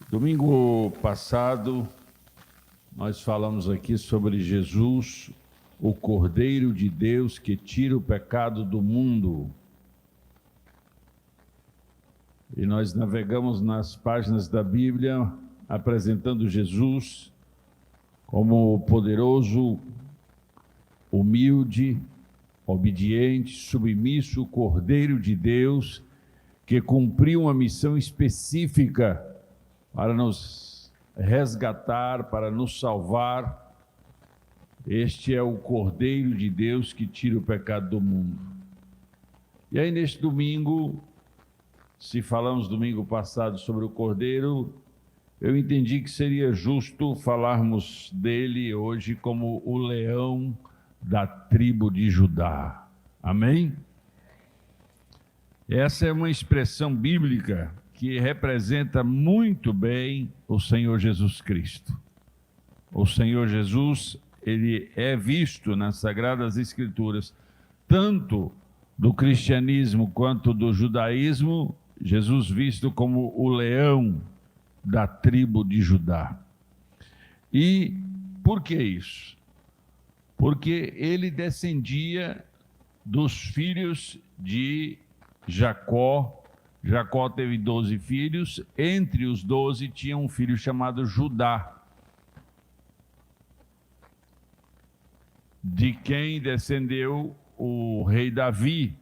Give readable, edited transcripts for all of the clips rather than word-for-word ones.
Domingo passado, nós falamos aqui sobre Jesus, o Cordeiro de Deus que tira o pecado do mundo. E nós navegamos nas páginas da Bíblia, apresentando Jesus como o poderoso, humilde, obediente, submisso Cordeiro de Deus, que cumpriu uma missão específica para nos resgatar, para nos salvar. Este é o Cordeiro de Deus que tira o pecado do mundo. E aí, neste domingo, se falamos domingo passado sobre o Cordeiro, eu entendi que seria justo falarmos dele hoje como o leão da tribo de Judá. Amém? Essa é uma expressão bíblica que representa muito bem o Senhor Jesus Cristo. O Senhor Jesus, ele é visto nas Sagradas Escrituras, tanto do cristianismo quanto do judaísmo, Jesus visto como o leão da tribo de Judá. E por que isso? Porque ele descendia dos filhos de Jacó. Jacó teve 12 filhos, entre os 12 tinha um filho chamado Judá, de quem descendeu o rei Davi,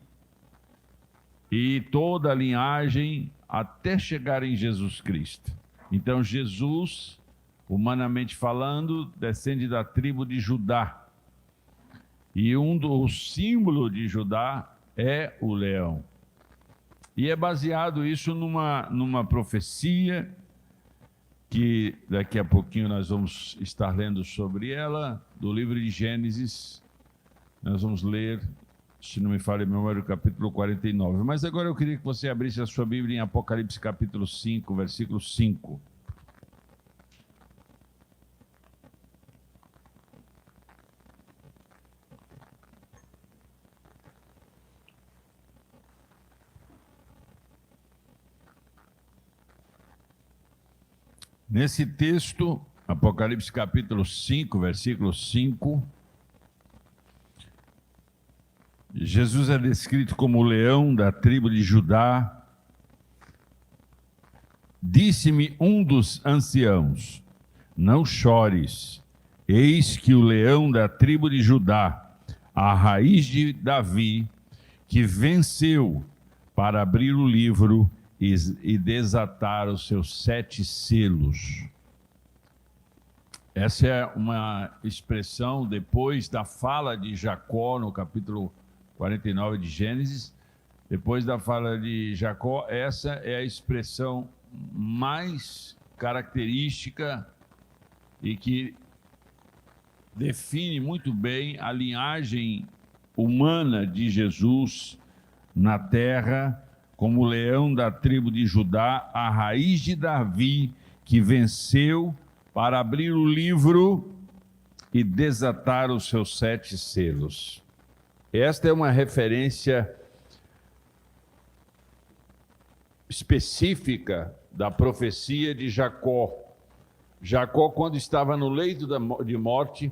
e toda a linhagem até chegar em Jesus Cristo. Então Jesus, humanamente falando, descende da tribo de Judá. E o símbolo de Judá é o leão. E é baseado isso numa profecia, que daqui a pouquinho nós vamos estar lendo sobre ela, do livro de Gênesis. Nós vamos ler, se não me falha a memória, o capítulo 49. Mas agora eu queria que você abrisse a sua Bíblia em Apocalipse capítulo 5, versículo 5. Nesse texto, Apocalipse capítulo 5, versículo 5, Jesus é descrito como o leão da tribo de Judá. Disse-me um dos anciãos: não chores, eis que o leão da tribo de Judá, a raiz de Davi, que venceu para abrir o livro e desatar os seus 7 selos. Essa é uma expressão depois da fala de Jacó, no capítulo 49 de Gênesis. Depois da fala de Jacó, essa é a expressão mais característica e que define muito bem a linhagem humana de Jesus na terra, como o leão da tribo de Judá, a raiz de Davi, que venceu para abrir o livro e desatar os seus 7 selos. Esta é uma referência específica da profecia de Jacó. Jacó, quando estava no leito de morte,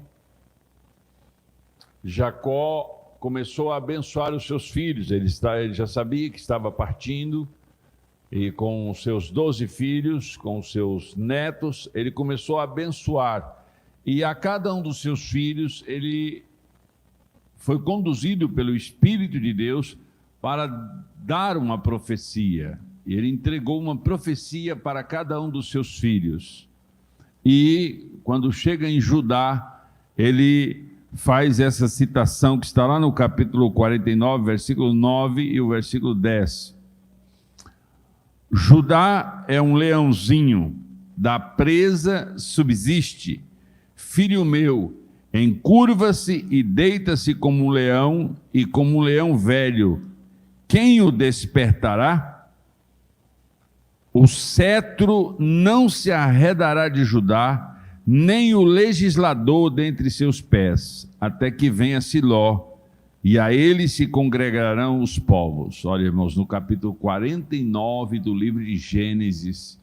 Jacó começou a abençoar os seus filhos. Ele já sabia que estava partindo, e com os seus 12 filhos, com os seus netos, ele começou a abençoar. E a cada um dos seus filhos, ele foi conduzido pelo Espírito de Deus para dar uma profecia. E ele entregou uma profecia para cada um dos seus filhos. E quando chega em Judá, ele faz essa citação que está lá no capítulo 49, versículo 9 e o versículo 10. Judá é um leãozinho, da presa subsiste. Filho meu, encurva-se e deita-se como um leão e como um leão velho. Quem o despertará? O cetro não se arredará de Judá, nem o legislador dentre seus pés, até que venha Siló, e a ele se congregarão os povos. Olha, irmãos, no capítulo 49 do livro de Gênesis,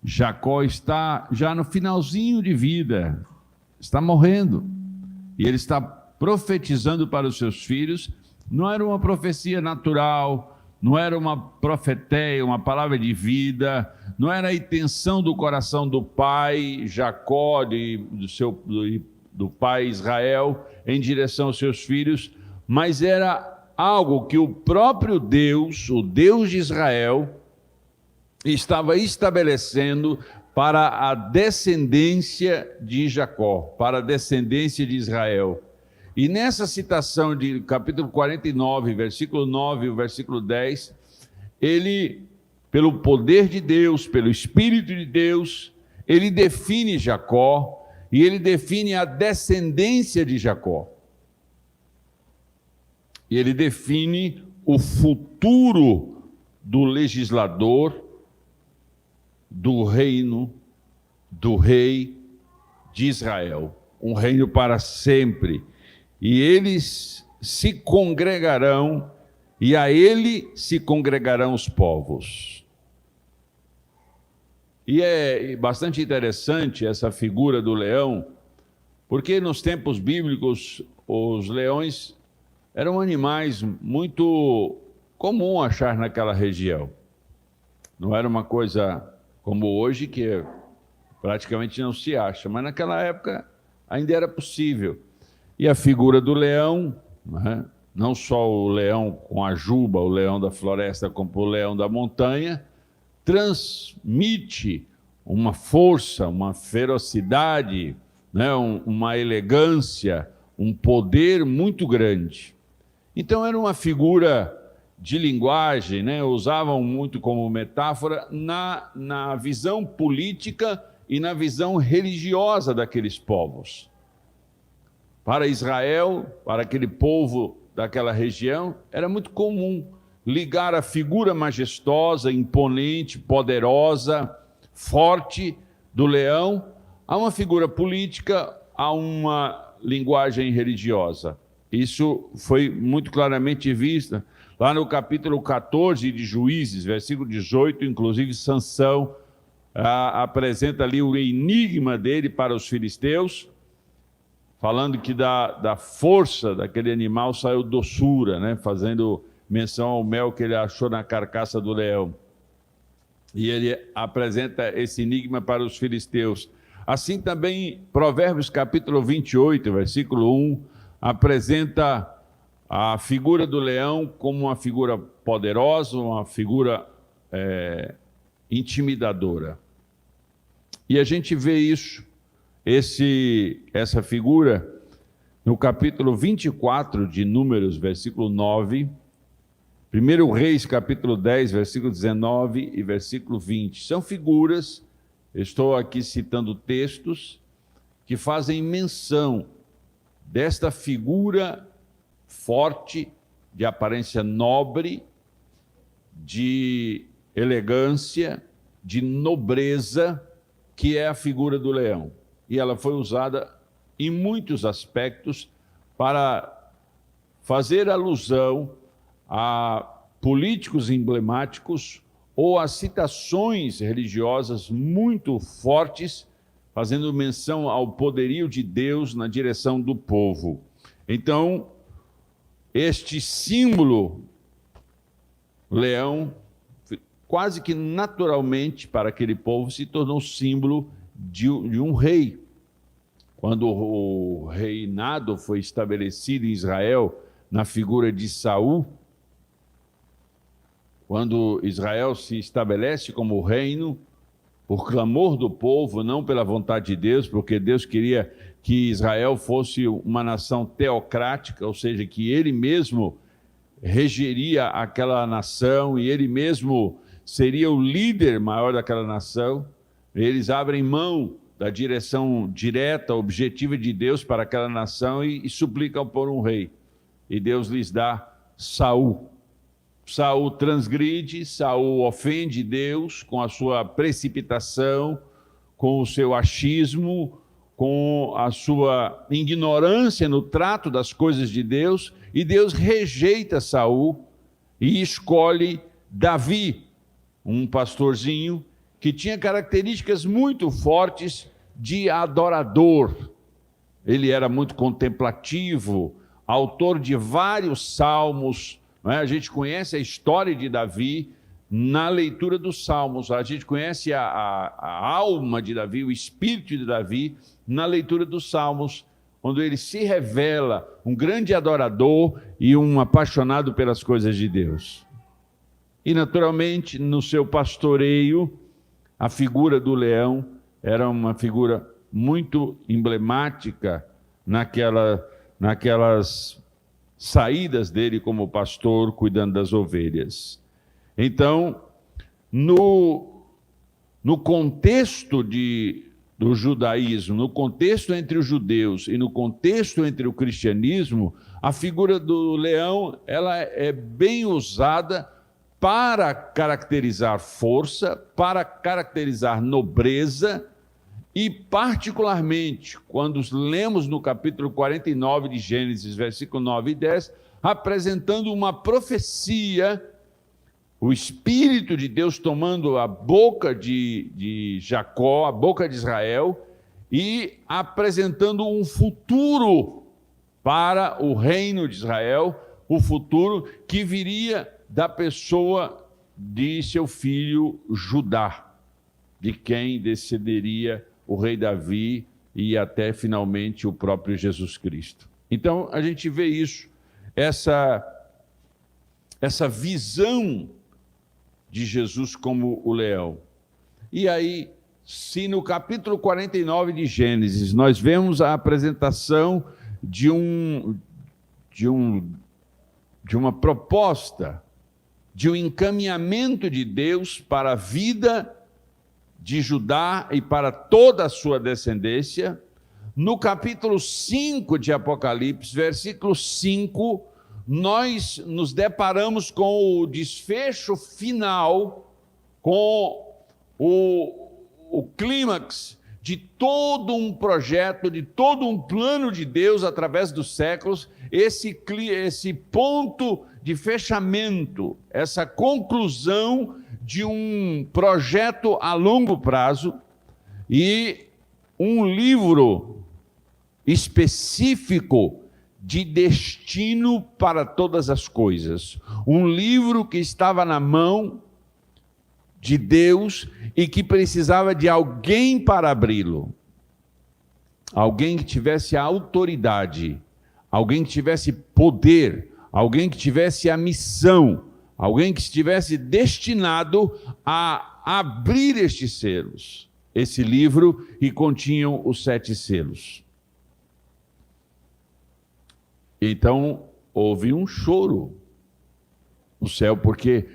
Jacó está já no finalzinho de vida, está morrendo, e ele está profetizando para os seus filhos. Não era uma profecia natural, não era uma profeteia, uma palavra de vida, não era a intenção do coração do pai Jacó, do pai Israel, em direção aos seus filhos, mas era algo que o próprio Deus, o Deus de Israel, estava estabelecendo para a descendência de Jacó, para a descendência de Israel. E nessa citação de capítulo 49, versículo 9 e o versículo 10, ele, pelo poder de Deus, pelo Espírito de Deus, ele define Jacó e ele define a descendência de Jacó. E ele define o futuro do legislador, do reino, do rei de Israel, um reino para sempre. E eles se congregarão, e a ele se congregarão os povos. E é bastante interessante essa figura do leão, porque nos tempos bíblicos os leões eram animais muito comum achar naquela região. Não era uma coisa como hoje, que praticamente não se acha, mas naquela época ainda era possível. E a figura do leão, não só o leão com a juba, o leão da floresta, como o leão da montanha, transmite uma força, uma ferocidade, uma elegância, um poder muito grande. Então era uma figura de linguagem, usavam muito como metáfora na visão política e na visão religiosa daqueles povos. Para Israel, para aquele povo daquela região, era muito comum ligar a figura majestosa, imponente, poderosa, forte do leão a uma figura política, a uma linguagem religiosa. Isso foi muito claramente visto lá no capítulo 14 de Juízes, versículo 18, inclusive Sansão apresenta ali o enigma dele para os filisteus, falando que da força daquele animal saiu doçura, fazendo menção ao mel que ele achou na carcaça do leão. E ele apresenta esse enigma para os filisteus. Assim também, Provérbios capítulo 28, versículo 1, apresenta a figura do leão como uma figura poderosa, uma figura intimidadora. E a gente vê isso, essa figura, no capítulo 24 de Números, versículo 9, 1 Reis, capítulo 10, versículo 19 e versículo 20. São figuras, estou aqui citando textos, que fazem menção desta figura forte, de aparência nobre, de elegância, de nobreza, que é a figura do leão. E ela foi usada em muitos aspectos para fazer alusão a políticos emblemáticos ou a citações religiosas muito fortes, fazendo menção ao poderio de Deus na direção do povo. Então, este símbolo, leão, quase que naturalmente para aquele povo se tornou símbolo de um rei. Quando o reinado foi estabelecido em Israel na figura de Saul, quando Israel se estabelece como reino, por clamor do povo, não pela vontade de Deus, porque Deus queria que Israel fosse uma nação teocrática, ou seja, que ele mesmo regeria aquela nação e ele mesmo seria o líder maior daquela nação. Eles abrem mão da direção direta, objetiva de Deus para aquela nação e suplicam por um rei. E Deus lhes dá Saul. Saul transgride, Saul ofende Deus com a sua precipitação, com o seu achismo, com a sua ignorância no trato das coisas de Deus, e Deus rejeita Saul e escolhe Davi, um pastorzinho, que tinha características muito fortes de adorador. Ele era muito contemplativo, autor de vários salmos, não é? A gente conhece a história de Davi na leitura dos salmos, a gente conhece a alma de Davi, o espírito de Davi, na leitura dos salmos, quando ele se revela um grande adorador e um apaixonado pelas coisas de Deus. E, naturalmente, no seu pastoreio, a figura do leão era uma figura muito emblemática naquelas saídas dele como pastor, cuidando das ovelhas. Então, no contexto do judaísmo, no contexto entre os judeus e no contexto entre o cristianismo, a figura do leão ela é bem usada para caracterizar força, para caracterizar nobreza e, particularmente, quando lemos no capítulo 49 de Gênesis, versículo 9 e 10, apresentando uma profecia, o Espírito de Deus tomando a boca de Jacó, a boca de Israel, e apresentando um futuro para o reino de Israel, o futuro que viria da pessoa de seu filho Judá, de quem descenderia o rei Davi e até finalmente o próprio Jesus Cristo. Então a gente vê isso, essa visão de Jesus como o leão. E aí, se no capítulo 49 de Gênesis nós vemos a apresentação de uma proposta, de um encaminhamento de Deus para a vida de Judá e para toda a sua descendência, no capítulo 5 de Apocalipse, versículo 5, nós nos deparamos com o desfecho final, com o clímax de todo um projeto, de todo um plano de Deus através dos séculos, esse ponto de fechamento, essa conclusão de um projeto a longo prazo e um livro específico de destino para todas as coisas. Um livro que estava na mão de Deus e que precisava de alguém para abri-lo. Alguém que tivesse a autoridade, alguém que tivesse poder, alguém que tivesse a missão, alguém que estivesse destinado a abrir estes selos. Esse livro que continham os 7 selos. Então, houve um choro no céu, porque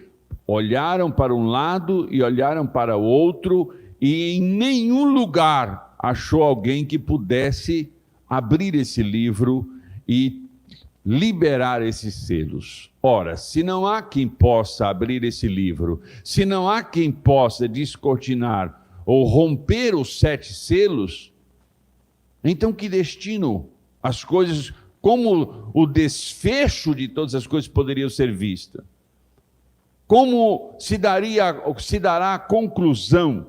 olharam para um lado e olharam para o outro, e em nenhum lugar achou alguém que pudesse abrir esse livro e liberar esses selos. Ora, se não há quem possa abrir esse livro, se não há quem possa descortinar ou romper os 7 selos, então que destino as coisas, como o desfecho de todas as coisas poderiam ser vistas? Como se dará a conclusão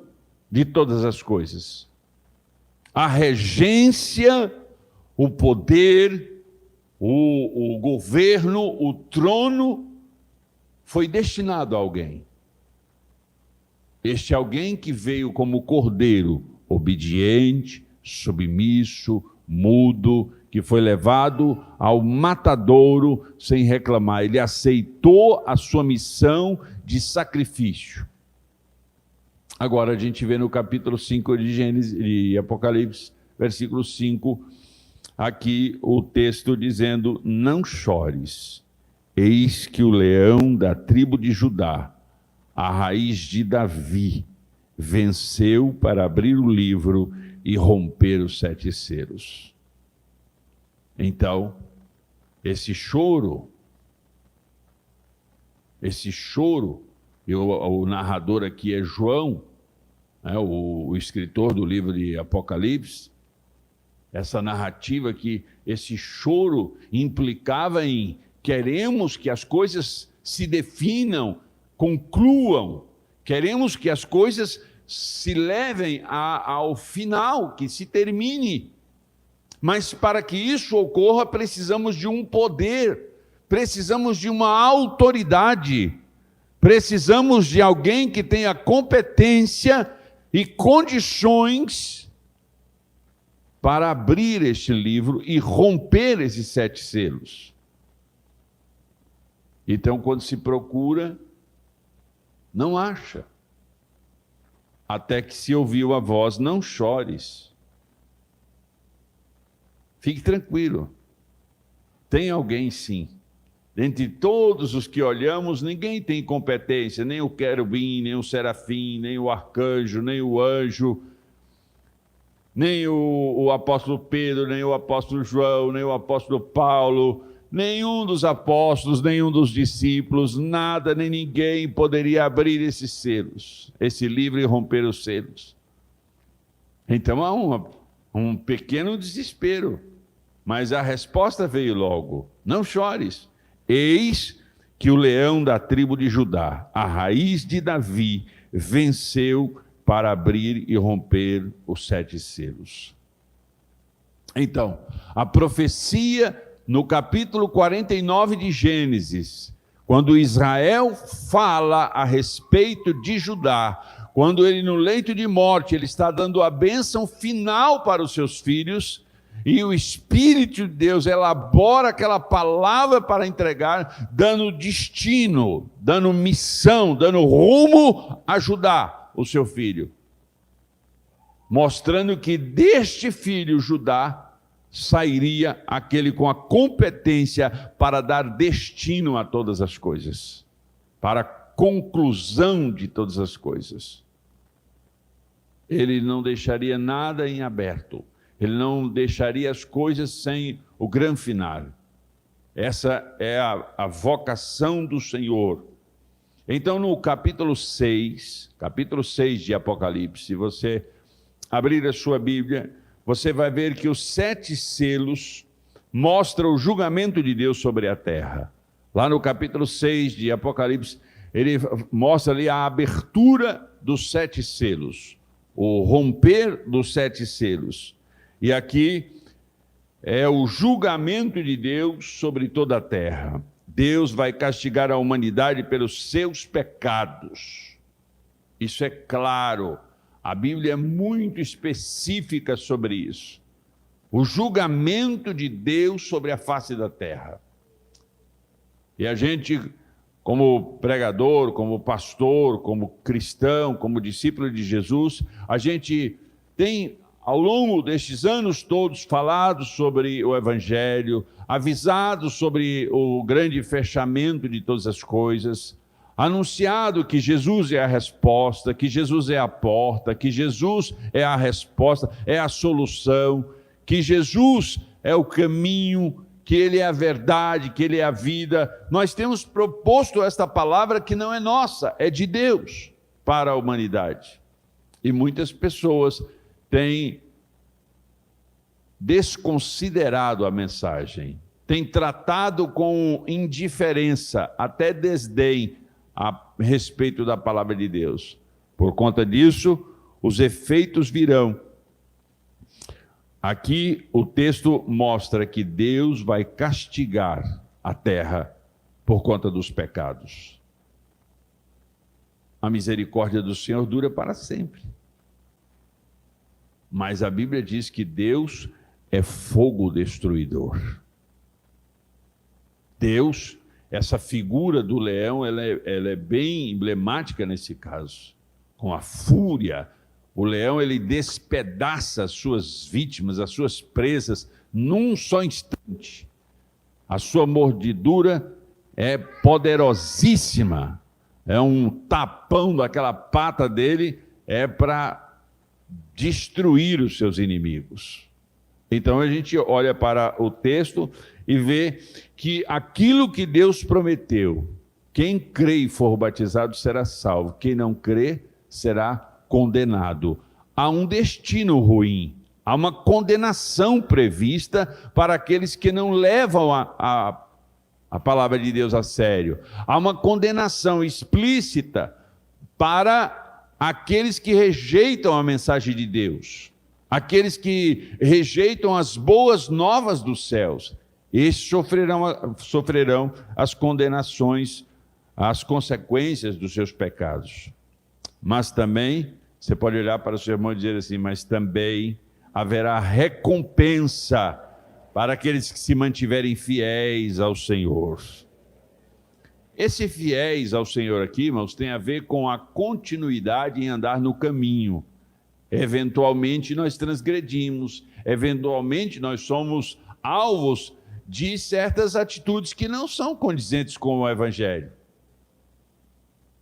de todas as coisas? A regência, o poder, o governo, o trono foi destinado a alguém. Este alguém que veio como cordeiro, obediente, submisso, mudo, que foi levado ao matadouro sem reclamar. Ele aceitou a sua missão de sacrifício. Agora a gente vê no capítulo 5 de Gênesis, de Apocalipse, versículo 5, aqui o texto dizendo: não chores, eis que o leão da tribo de Judá, a raiz de Davi, venceu para abrir o livro e romper os 7 selos. Então, esse choro, o narrador aqui é João, né, o escritor do livro de Apocalipse, essa narrativa que esse choro implicava em queremos que as coisas se definam, concluam, queremos que as coisas se levem ao final, que se termine. Mas para que isso ocorra, precisamos de um poder, precisamos de uma autoridade, precisamos de alguém que tenha competência e condições para abrir este livro e romper esses 7 selos. Então, quando se procura, não acha. Até que se ouviu a voz, não chores. Fique tranquilo. Tem alguém sim. Dentre todos os que olhamos, ninguém tem competência, nem o querubim, nem o serafim, nem o arcanjo, nem o anjo, nem o apóstolo Pedro, nem o apóstolo João, nem o apóstolo Paulo, nenhum dos apóstolos, nenhum dos discípulos, nada, nem ninguém poderia abrir esses selos, esse livro e romper os selos. Então há um pequeno desespero, mas a resposta veio logo: não chores, eis que o leão da tribo de Judá, a raiz de Davi, venceu para abrir e romper os 7 selos. Então, a profecia no capítulo 49 de Gênesis, quando Israel fala a respeito de Judá, quando ele no leito de morte, ele está dando a bênção final para os seus filhos, e o Espírito de Deus elabora aquela palavra para entregar, dando destino, dando missão, dando rumo a Judá, o seu filho, mostrando que deste filho, Judá, sairia aquele com a competência para dar destino a todas as coisas, para a conclusão de todas as coisas. Ele não deixaria nada em aberto, ele não deixaria as coisas sem o grande final. Essa é a vocação do Senhor. Então, no capítulo 6 de Apocalipse, se você abrir a sua Bíblia, você vai ver que os 7 selos mostram o julgamento de Deus sobre a terra. Lá no capítulo 6 de Apocalipse, ele mostra ali a abertura dos 7 selos, o romper dos 7 selos. E aqui é o julgamento de Deus sobre toda a terra. Deus vai castigar a humanidade pelos seus pecados. Isso é claro. A Bíblia é muito específica sobre isso. O julgamento de Deus sobre a face da terra. E a gente, como pregador, como pastor, como cristão, como discípulo de Jesus, a gente tem, ao longo destes anos todos, falado sobre o Evangelho, avisado sobre o grande fechamento de todas as coisas, anunciado que Jesus é a resposta, que Jesus é a porta, que Jesus é a resposta, é a solução, que Jesus é o caminho, que Ele é a verdade, que Ele é a vida. Nós temos proposto esta palavra que não é nossa, é de Deus para a humanidade. E muitas pessoas têm desconsiderado a mensagem, têm tratado com indiferença, até desdém, a respeito da palavra de Deus. Por conta disso, os efeitos virão. Aqui o texto mostra que Deus vai castigar a terra por conta dos pecados. A misericórdia do Senhor dura para sempre. Mas a Bíblia diz que Deus é fogo destruidor. Deus, essa figura do leão, ela é bem emblemática nesse caso. Com a fúria, o leão ele despedaça as suas vítimas, as suas presas, num só instante. A sua mordidura é poderosíssima. É um tapão daquela pata dele, é para destruir os seus inimigos. Então a gente olha para o texto e vê que aquilo que Deus prometeu, quem crê e for batizado será salvo, quem não crê será condenado. Há um destino ruim, há uma condenação prevista para aqueles que não levam a palavra de Deus a sério. Há uma condenação explícita para aqueles que rejeitam a mensagem de Deus, aqueles que rejeitam as boas novas dos céus. Esses sofrerão as condenações, as consequências dos seus pecados. Mas também, você pode olhar para o seu irmão e dizer assim, mas também haverá recompensa para aqueles que se mantiverem fiéis ao Senhor. Esse fiéis ao Senhor aqui, irmãos, tem a ver com a continuidade em andar no caminho. Eventualmente nós transgredimos, eventualmente nós somos alvos de certas atitudes que não são condizentes com o Evangelho.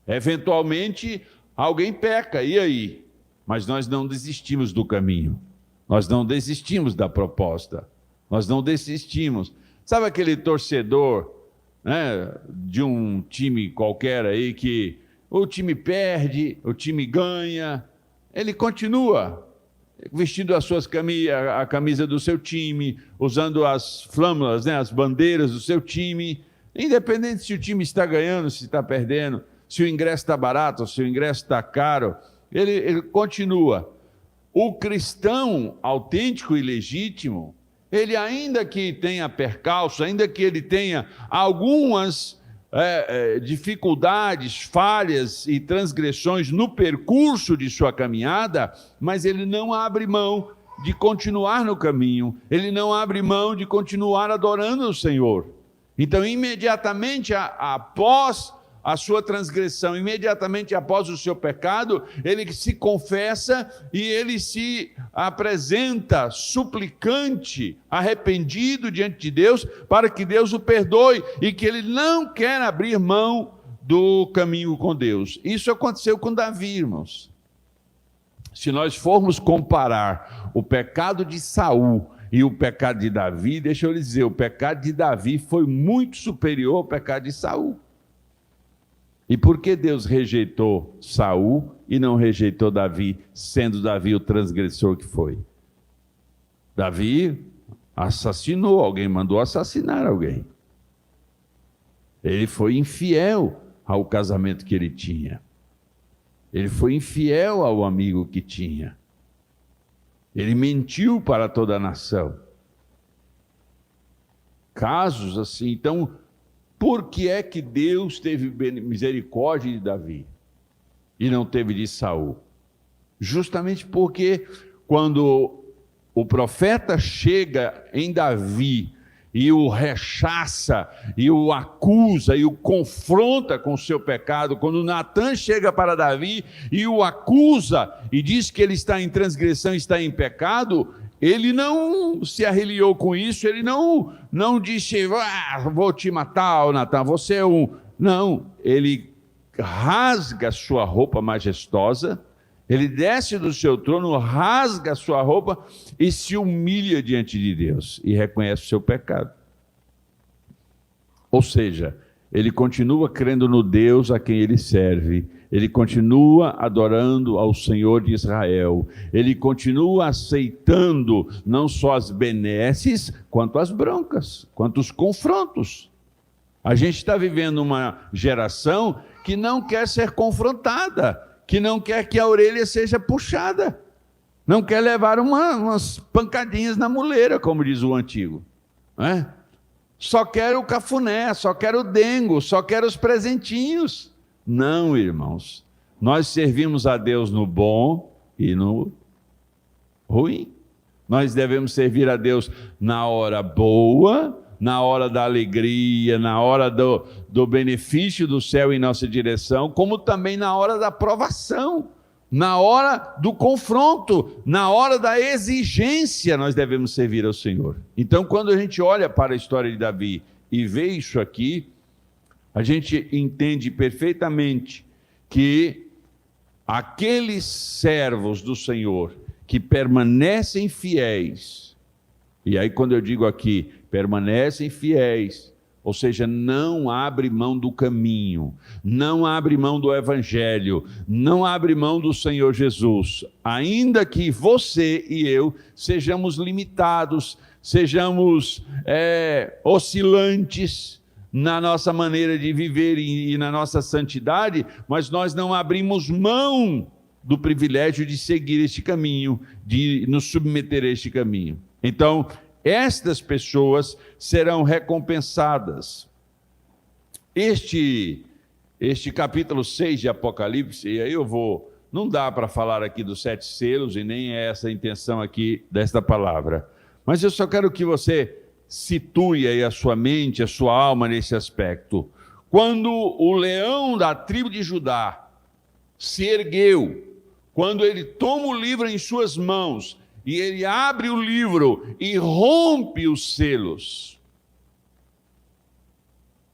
Eventualmente alguém peca, e aí? Mas nós não desistimos do caminho, nós não desistimos da proposta, nós não desistimos. Sabe aquele torcedor, né, de um time qualquer aí que o time perde, o time ganha, ele continua vestindo a camisa do seu time, usando as flâmulas, né, as bandeiras do seu time, independente se o time está ganhando, se está perdendo, se o ingresso está barato, se o ingresso está caro, ele continua. O cristão autêntico e legítimo, ele ainda que tenha percalço, ainda que ele tenha algumas dificuldades, falhas e transgressões no percurso de sua caminhada, mas ele não abre mão de continuar no caminho, ele não abre mão de continuar adorando o Senhor. Então, imediatamente após a sua transgressão, imediatamente após o seu pecado, ele se confessa e ele se apresenta suplicante, arrependido diante de Deus, para que Deus o perdoe e que ele não quer abrir mão do caminho com Deus. Isso aconteceu com Davi, irmãos. Se nós formos comparar o pecado de Saul e o pecado de Davi, deixa eu lhe dizer, o pecado de Davi foi muito superior ao pecado de Saul. E por que Deus rejeitou Saul e não rejeitou Davi, sendo Davi o transgressor que foi? Davi assassinou alguém, mandou assassinar alguém. Ele foi infiel ao casamento que ele tinha. Ele foi infiel ao amigo que tinha. Ele mentiu para toda a nação. Casos assim, então, por que é que Deus teve misericórdia de Davi e não teve de Saul? Justamente porque quando o profeta chega em Davi e o rechaça, e o acusa, e o confronta com o seu pecado, quando Natã chega para Davi e o acusa e diz que ele está em transgressão, está em pecado, ele não se arreliou com isso, ele não disse, vou te matar, Natã, você é um... Não, ele rasga a sua roupa majestosa, ele desce do seu trono, rasga a sua roupa e se humilha diante de Deus e reconhece o seu pecado. Ou seja, ele continua crendo no Deus a quem ele serve, ele continua adorando ao Senhor de Israel, ele continua aceitando não só as benesses, quanto as broncas, quanto os confrontos. A gente está vivendo uma geração que não quer ser confrontada, que não quer que a orelha seja puxada, não quer levar umas pancadinhas na muleira, como diz o antigo, não é? Só quer o cafuné, só quer o dengo, só quer os presentinhos. Não, irmãos, nós servimos a Deus no bom e no ruim. Nós devemos servir a Deus na hora boa, na hora da alegria, na hora do benefício do céu em nossa direção, como também na hora da provação, na hora do confronto, na hora da exigência, nós devemos servir ao Senhor. Então, quando a gente olha para a história de Davi e vê isso aqui, a gente entende perfeitamente que aqueles servos do Senhor que permanecem fiéis, e aí quando eu digo aqui, permanecem fiéis, ou seja, não abre mão do caminho, não abre mão do Evangelho, não abre mão do Senhor Jesus, ainda que você e eu sejamos limitados, sejamos oscilantes na nossa maneira de viver e na nossa santidade, mas nós não abrimos mão do privilégio de seguir este caminho, de nos submeter a este caminho. Então, estas pessoas serão recompensadas. Este capítulo 6 de Apocalipse, e aí não dá para falar aqui dos 7 selos, e nem é essa a intenção aqui desta palavra, mas eu só quero que você situe aí a sua mente, a sua alma nesse aspecto. Quando o leão da tribo de Judá se ergueu, quando ele toma o livro em suas mãos, e ele abre o livro e rompe os selos,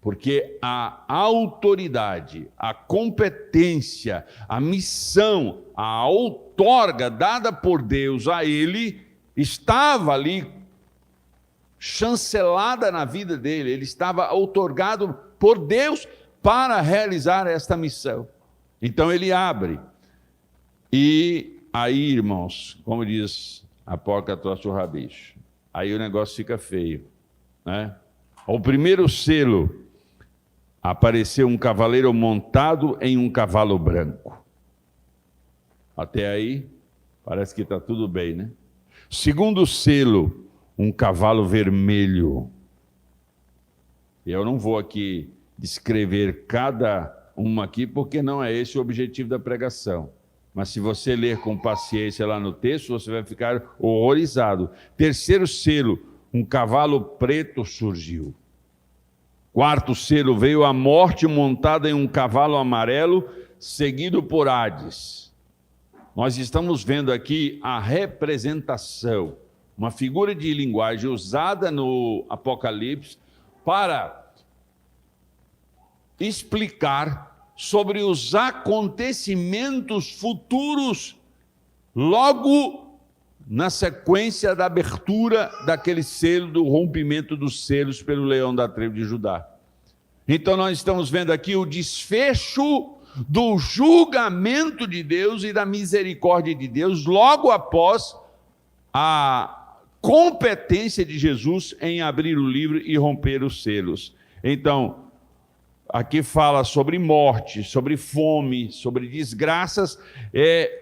porque a autoridade, a competência, a missão, a outorga dada por Deus a ele, estava ali chancelada na vida dele, ele estava outorgado por Deus para realizar esta missão. Então ele abre, e aí, irmãos, como diz a porca trouxe o rabicho, aí o negócio fica feio, né? O primeiro selo, apareceu um cavaleiro montado em um cavalo branco. Até aí, parece que está tudo bem, né? Segundo selo, um cavalo vermelho. Eu não vou aqui descrever cada uma aqui, porque não é esse o objetivo da pregação. Mas se você ler com paciência lá no texto, você vai ficar horrorizado. Terceiro selo, um cavalo preto surgiu. Quarto selo, veio a morte montada em um cavalo amarelo, seguido por Hades. Nós estamos vendo aqui a representação, uma figura de linguagem usada no Apocalipse para explicar sobre os acontecimentos futuros, logo na sequência da abertura daquele selo, do rompimento dos selos pelo leão da tribo de Judá. Então nós estamos vendo aqui o desfecho do julgamento de Deus e da misericórdia de Deus, logo após a competência de Jesus em abrir o livro e romper os selos. Então, aqui fala sobre morte, sobre fome, sobre desgraças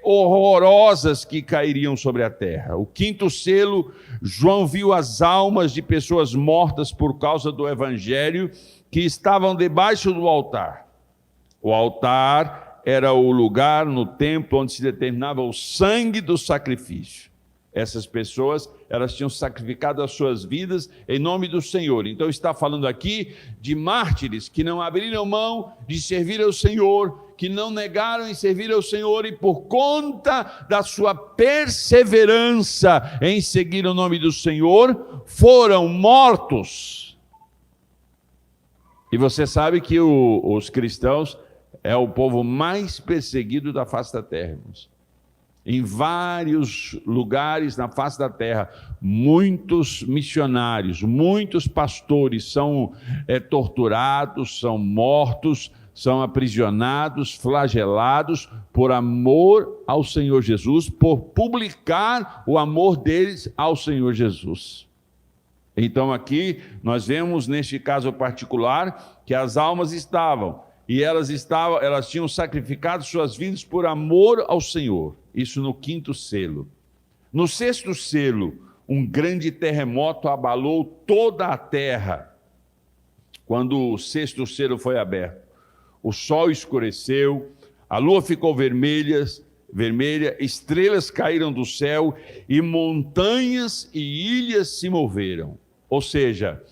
horrorosas que cairiam sobre a terra. O quinto selo, João viu as almas de pessoas mortas por causa do evangelho que estavam debaixo do altar. O altar era o lugar no templo onde se determinava o sangue do sacrifício. Essas pessoas, elas tinham sacrificado as suas vidas em nome do Senhor. Então está falando aqui de mártires que não abriram mão de servir ao Senhor, que não negaram em servir ao Senhor, e por conta da sua perseverança em seguir o nome do Senhor, foram mortos. E você sabe que os cristãos é o povo mais perseguido da face da terra, irmãos. Em vários lugares na face da terra, muitos missionários, muitos pastores são torturados, são mortos, são aprisionados, flagelados por amor ao Senhor Jesus, por publicar o amor deles ao Senhor Jesus. Então aqui nós vemos neste caso particular que as almas estavam, e elas tinham sacrificado suas vidas por amor ao Senhor. Isso no quinto selo. No sexto selo, um grande terremoto abalou toda a terra. Quando o sexto selo foi aberto, o sol escureceu, a lua ficou vermelha, estrelas caíram do céu e montanhas e ilhas se moveram. Ou seja,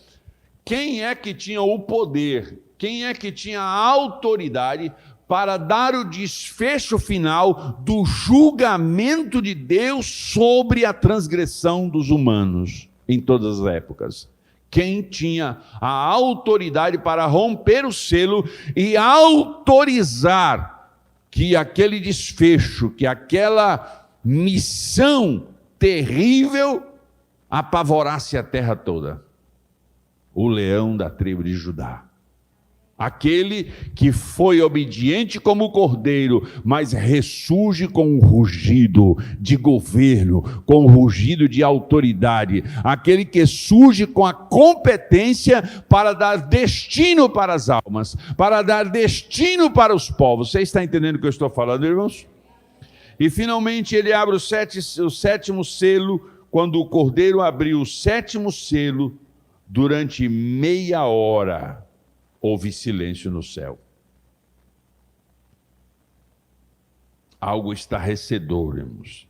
quem é que tinha o poder, quem é que tinha a autoridade para dar o desfecho final do julgamento de Deus sobre a transgressão dos humanos em todas as épocas? Quem tinha a autoridade para romper o selo e autorizar que aquele desfecho, que aquela missão terrível apavorasse a terra toda? O leão da tribo de Judá. Aquele que foi obediente como o cordeiro, mas ressurge com um rugido de governo, com um rugido de autoridade. Aquele que surge com a competência para dar destino para as almas, para dar destino para os povos. Você está entendendo o que eu estou falando, irmãos? E finalmente ele abre o sétimo selo. Quando o cordeiro abriu o sétimo selo, durante meia hora houve silêncio no céu. Algo estarrecedor, irmãos.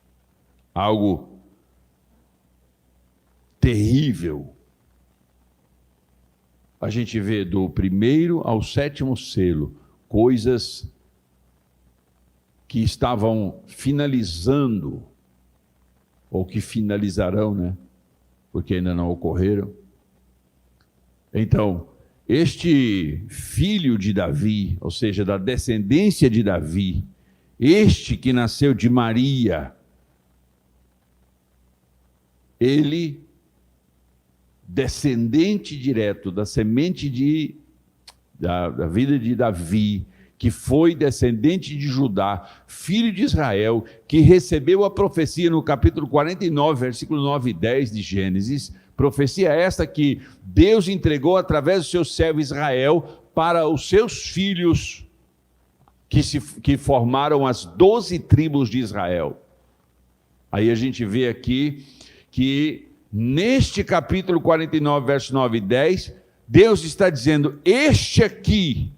Algo terrível. A gente vê do primeiro ao sétimo selo coisas que estavam finalizando, ou que finalizarão, né? Porque ainda não ocorreram. Então, este filho de Davi, ou seja, da descendência de Davi, este que nasceu de Maria, ele, descendente direto da semente da vida de Davi, que foi descendente de Judá, filho de Israel, que recebeu a profecia no capítulo 49, versículo 9 e 10 de Gênesis, profecia esta que Deus entregou através do seu servo Israel para os seus filhos, que formaram as 12 tribos de Israel. Aí a gente vê aqui que neste capítulo 49, versos 9 e 10, Deus está dizendo: este aqui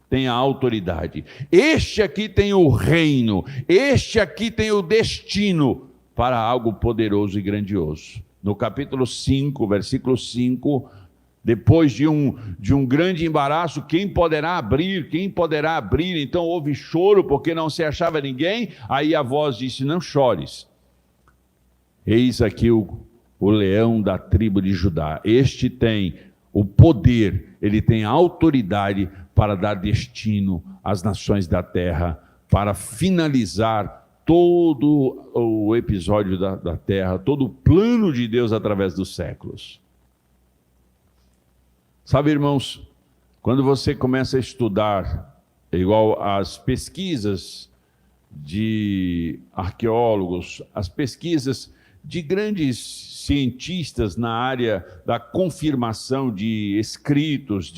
tem a autoridade, este aqui tem o reino, este aqui tem o destino para algo poderoso e grandioso. No capítulo 5, versículo 5, depois de um grande embaraço, quem poderá abrir? Quem poderá abrir? Então houve choro porque não se achava ninguém. Aí a voz disse: não chores, eis aqui o leão da tribo de Judá. Este tem o poder, ele tem a autoridade para dar destino às nações da terra, para finalizar todo o episódio da terra, todo o plano de Deus através dos séculos. Sabe, irmãos, quando você começa a estudar, igual as pesquisas de arqueólogos, as pesquisas de grandes cientistas na área da confirmação de escritos,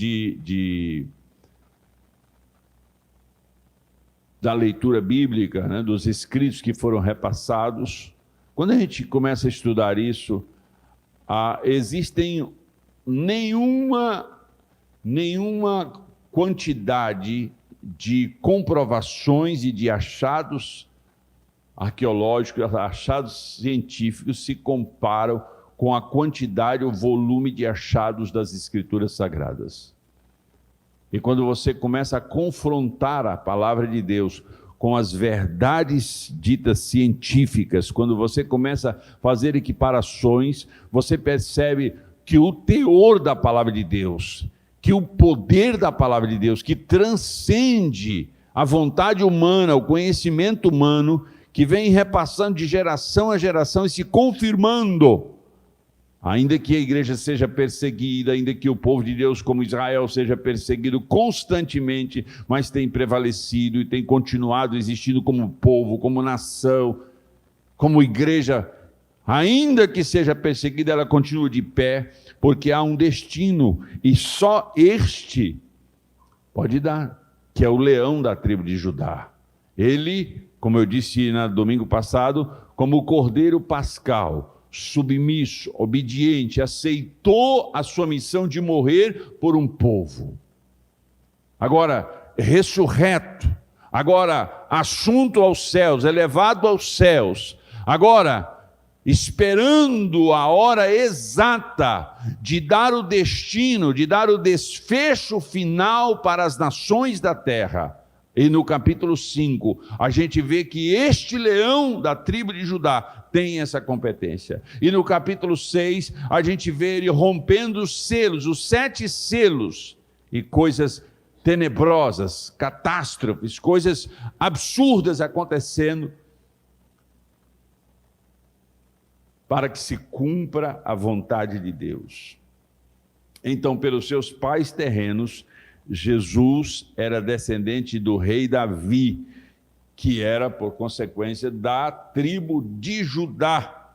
da leitura bíblica, né, dos escritos que foram repassados. Quando a gente começa a estudar isso, existem nenhuma quantidade de comprovações e de achados arqueológicos, achados científicos se comparam com a quantidade, o volume de achados das Escrituras Sagradas. E quando você começa a confrontar a palavra de Deus com as verdades ditas científicas, quando você começa a fazer equiparações, você percebe que o teor da palavra de Deus, que o poder da palavra de Deus, que transcende a vontade humana, o conhecimento humano, que vem repassando de geração a geração e se confirmando, ainda que a igreja seja perseguida, ainda que o povo de Deus como Israel seja perseguido constantemente, mas tem prevalecido e tem continuado existindo como povo, como nação, como igreja, ainda que seja perseguida, ela continua de pé, porque há um destino, e só este pode dar, que é o leão da tribo de Judá. Ele, como eu disse no domingo passado, como o cordeiro pascal, submisso, obediente, aceitou a sua missão de morrer por um povo. Agora, ressurreto, agora assunto aos céus, elevado aos céus, agora esperando a hora exata de dar o destino, de dar o desfecho final para as nações da terra. E no capítulo 5, a gente vê que este leão da tribo de Judá tem essa competência. E no capítulo 6, a gente vê ele rompendo os selos, os 7 selos, e coisas tenebrosas, catástrofes, coisas absurdas acontecendo, para que se cumpra a vontade de Deus. Então, pelos seus pais terrenos, Jesus era descendente do rei Davi, que era, por consequência, da tribo de Judá.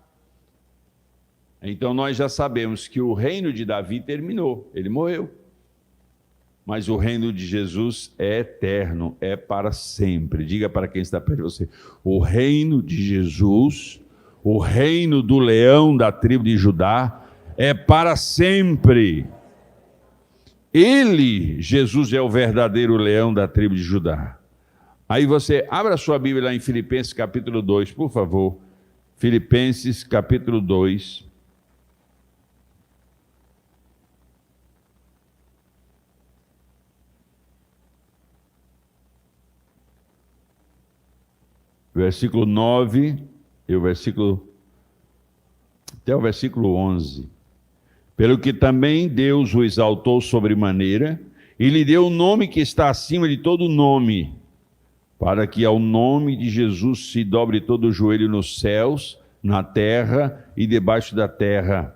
Então nós já sabemos que o reino de Davi terminou, ele morreu. mas o reino de Jesus é eterno, é para sempre. Diga para quem está perto de você: o reino de Jesus, o reino do leão da tribo de Judá, é para sempre. Ele, Jesus, é o verdadeiro leão da tribo de Judá. Aí você abra sua Bíblia lá em Filipenses capítulo 2, por favor. Filipenses capítulo 2. Versículo 9 e até o versículo 11. Pelo que também Deus o exaltou sobremaneira e lhe deu o nome que está acima de todo nome, para que ao nome de Jesus se dobre todo o joelho nos céus, na terra e debaixo da terra,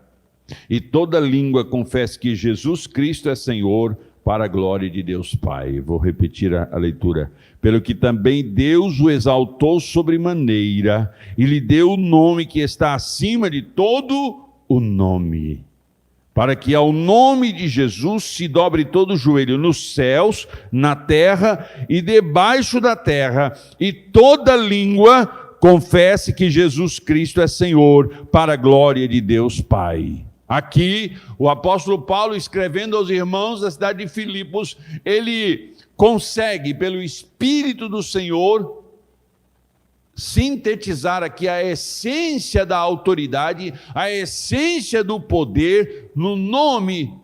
e toda língua confesse que Jesus Cristo é Senhor, para a glória de Deus Pai. Vou repetir a leitura. Pelo que também Deus o exaltou sobremaneira e lhe deu o nome que está acima de todo o nome, para que ao nome de Jesus se dobre todo o joelho nos céus, na terra e debaixo da terra, e toda língua confesse que Jesus Cristo é Senhor, para a glória de Deus Pai. Aqui, o apóstolo Paulo, escrevendo aos irmãos da cidade de Filipos, ele consegue, pelo Espírito do Senhor, sintetizar aqui a essência da autoridade, a essência do poder no nome,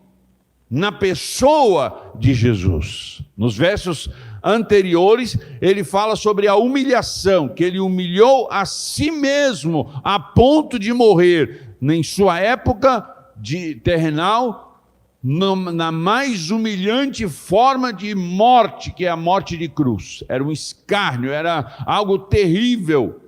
na pessoa de Jesus. Nos versos anteriores, ele fala sobre a humilhação, que ele humilhou a si mesmo a ponto de morrer, em sua época terrenal, na mais humilhante forma de morte, que é a morte de cruz. Era um escárnio, era algo terrível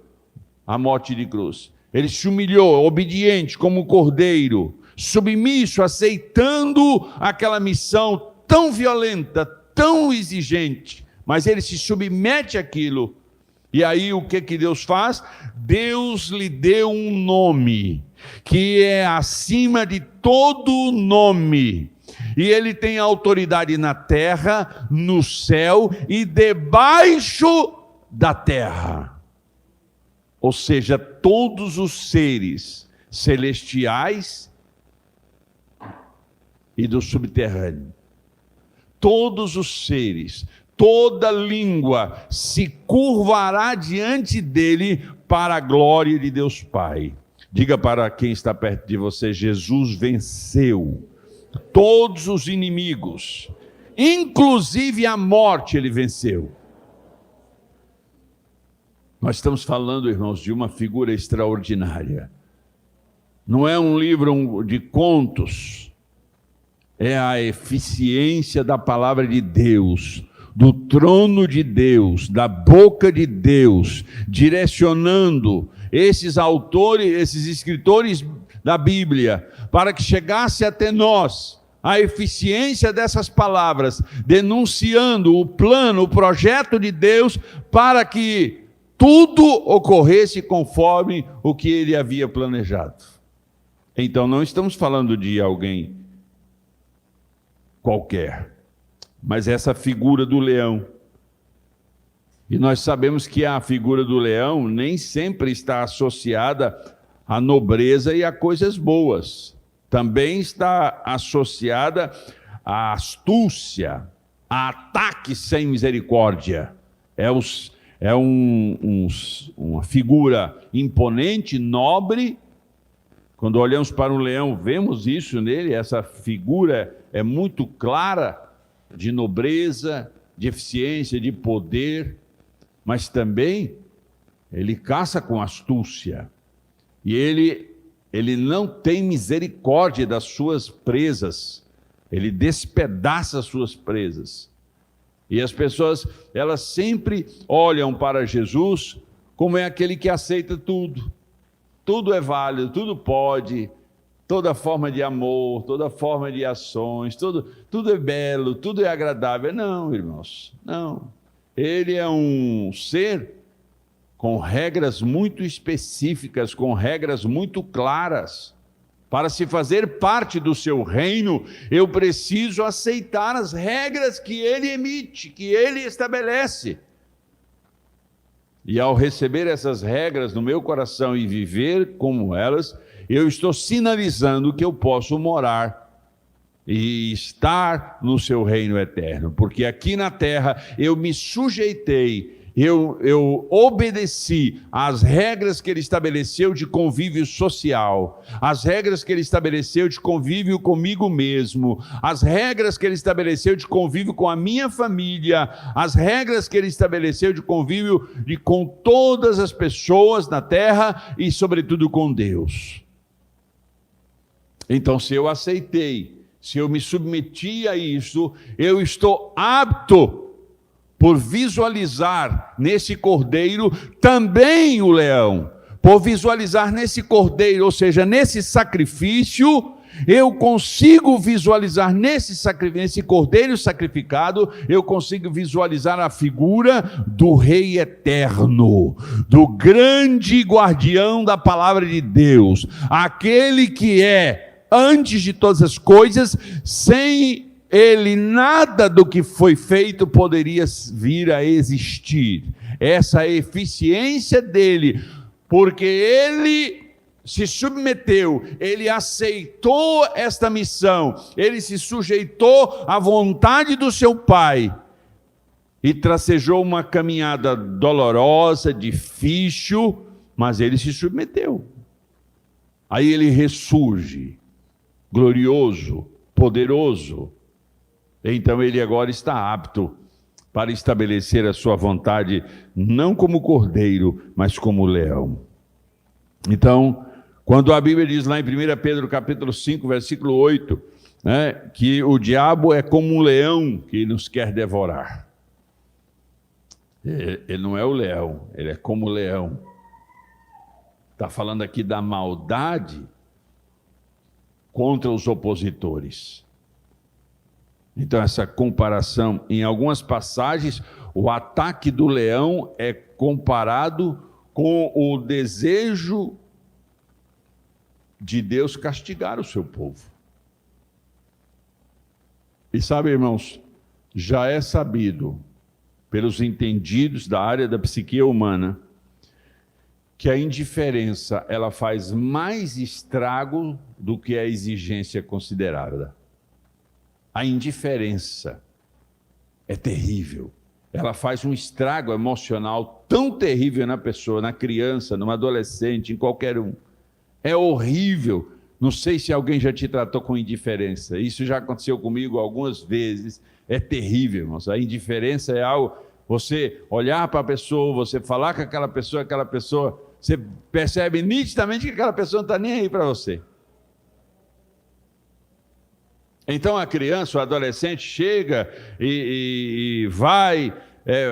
a morte de cruz. Ele se humilhou, obediente como cordeiro, submisso, aceitando aquela missão tão violenta, tão exigente, mas ele se submete àquilo. E aí o que Deus faz? Deus lhe deu um nome, que é acima de todo nome, e ele tem autoridade na terra, no céu e debaixo da terra. Ou seja, todos os seres celestiais e do subterrâneo, todos os seres, toda língua se curvará diante dele para a glória de Deus Pai. Diga para quem está perto de você: Jesus venceu todos os inimigos, inclusive a morte ele venceu. Nós estamos falando, irmãos, de uma figura extraordinária. Não é um livro de contos, é a eficiência da palavra de Deus, do trono de Deus, da boca de Deus, direcionando esses autores, esses escritores da Bíblia, para que chegasse até nós a eficiência dessas palavras, denunciando o plano, o projeto de Deus, para que tudo ocorresse conforme o que ele havia planejado. Então não estamos falando de alguém qualquer, mas essa figura do leão. E nós sabemos que a figura do leão nem sempre está associada à nobreza e a coisas boas. Também está associada à astúcia, a ataque sem misericórdia. É uma figura imponente, nobre. Quando olhamos para um leão, vemos isso nele. Essa figura é muito clara, de nobreza, de eficiência, de poder, mas também ele caça com astúcia, e ele não tem misericórdia das suas presas, ele despedaça as suas presas. E as pessoas, elas sempre olham para Jesus como é aquele que aceita tudo. Tudo é válido, tudo pode, toda forma de amor, toda forma de ações, tudo é belo, tudo é agradável. Não, irmãos, não. Ele é um ser com regras muito específicas, com regras muito claras. Para se fazer parte do seu reino, eu preciso aceitar as regras que ele emite, que ele estabelece. E ao receber essas regras no meu coração e viver como elas, eu estou sinalizando que eu posso morar e estar no seu reino eterno. Porque aqui na terra eu me sujeitei, eu obedeci às regras que ele estabeleceu de convívio social, às regras que ele estabeleceu de convívio comigo mesmo, às regras que ele estabeleceu de convívio com a minha família, às regras que ele estabeleceu de convívio com todas as pessoas na terra e, sobretudo, com Deus. Então, se eu aceitei, se eu me submeti a isso, eu estou apto por visualizar nesse cordeiro também o leão, por visualizar nesse cordeiro, ou seja, nesse sacrifício, eu consigo visualizar nesse cordeiro sacrificado, eu consigo visualizar a figura do Rei eterno, do grande guardião da palavra de Deus, aquele que é, antes de todas as coisas, sem ele, nada do que foi feito poderia vir a existir. Essa eficiência dele, porque ele se submeteu, ele aceitou esta missão, ele se sujeitou à vontade do seu Pai e tracejou uma caminhada dolorosa, difícil, mas ele se submeteu. Aí ele ressurge, glorioso, poderoso. Então ele agora está apto para estabelecer a sua vontade, não como cordeiro, mas como leão. Então, quando a Bíblia diz lá em 1 Pedro capítulo 5, versículo 8, que o diabo é como um leão que nos quer devorar. Ele não é o leão, ele é como o leão. Está falando aqui da maldade contra os opositores. Então, essa comparação, em algumas passagens, o ataque do leão é comparado com o desejo de Deus castigar o seu povo. E sabe, irmãos, já é sabido pelos entendidos da área da psique humana que a indiferença, ela faz mais estrago do que a exigência considerada. A indiferença é terrível. Ela faz um estrago emocional tão terrível na pessoa, na criança, no adolescente, em qualquer um. É horrível. Não sei se alguém já te tratou com indiferença. Isso já aconteceu comigo algumas vezes. É terrível, irmãos. A indiferença é algo... Você olhar para a pessoa, você falar com aquela pessoa, você percebe nitidamente que aquela pessoa não está nem aí para você. Então a criança, o adolescente chega e vai,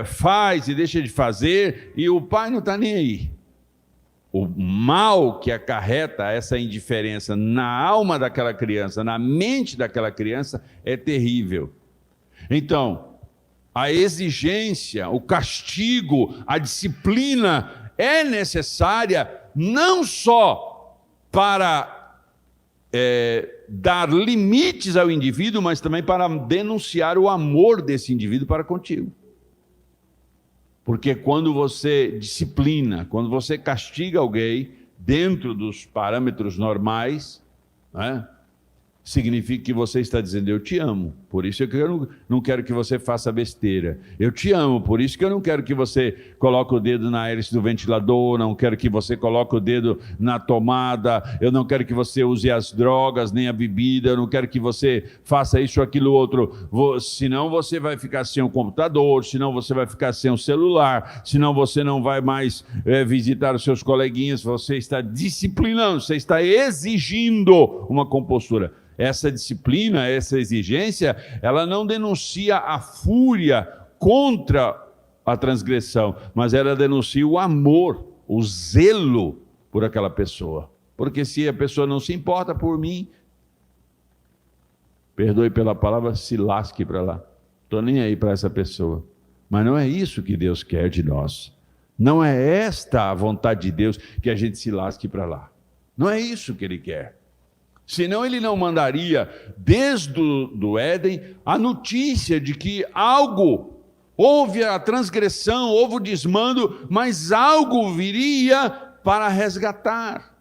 faz e deixa de fazer, e o pai não está nem aí. O mal que acarreta essa indiferença na alma daquela criança, na mente daquela criança, é terrível. Então, a exigência, o castigo, a disciplina é necessária não só para dar limites ao indivíduo, mas também para denunciar o amor desse indivíduo para contigo. Porque quando você disciplina, quando você castiga alguém dentro dos parâmetros normais, significa que você está dizendo, eu te amo, por isso que eu não quero que você faça besteira. Eu te amo, por isso que eu não quero que você coloque o dedo na hélice do ventilador, não quero que você coloque o dedo na tomada, eu não quero que você use as drogas, nem a bebida, eu não quero que você faça isso ou aquilo outro, senão você vai ficar sem o computador, senão você vai ficar sem o celular, senão você não vai mais visitar os seus coleguinhas, você está disciplinando, você está exigindo uma compostura. Essa disciplina, essa exigência, ela não denuncia a fúria contra a transgressão, mas ela denuncia o amor, o zelo por aquela pessoa. Porque se a pessoa não se importa por mim, perdoe pela palavra, se lasque para lá. Estou nem aí para essa pessoa. Mas não é isso que Deus quer de nós. Não é esta a vontade de Deus, que a gente se lasque para lá. Não é isso que Ele quer. Senão ele não mandaria, desde do Éden, a notícia de que houve a transgressão, houve o desmando, mas algo viria para resgatar.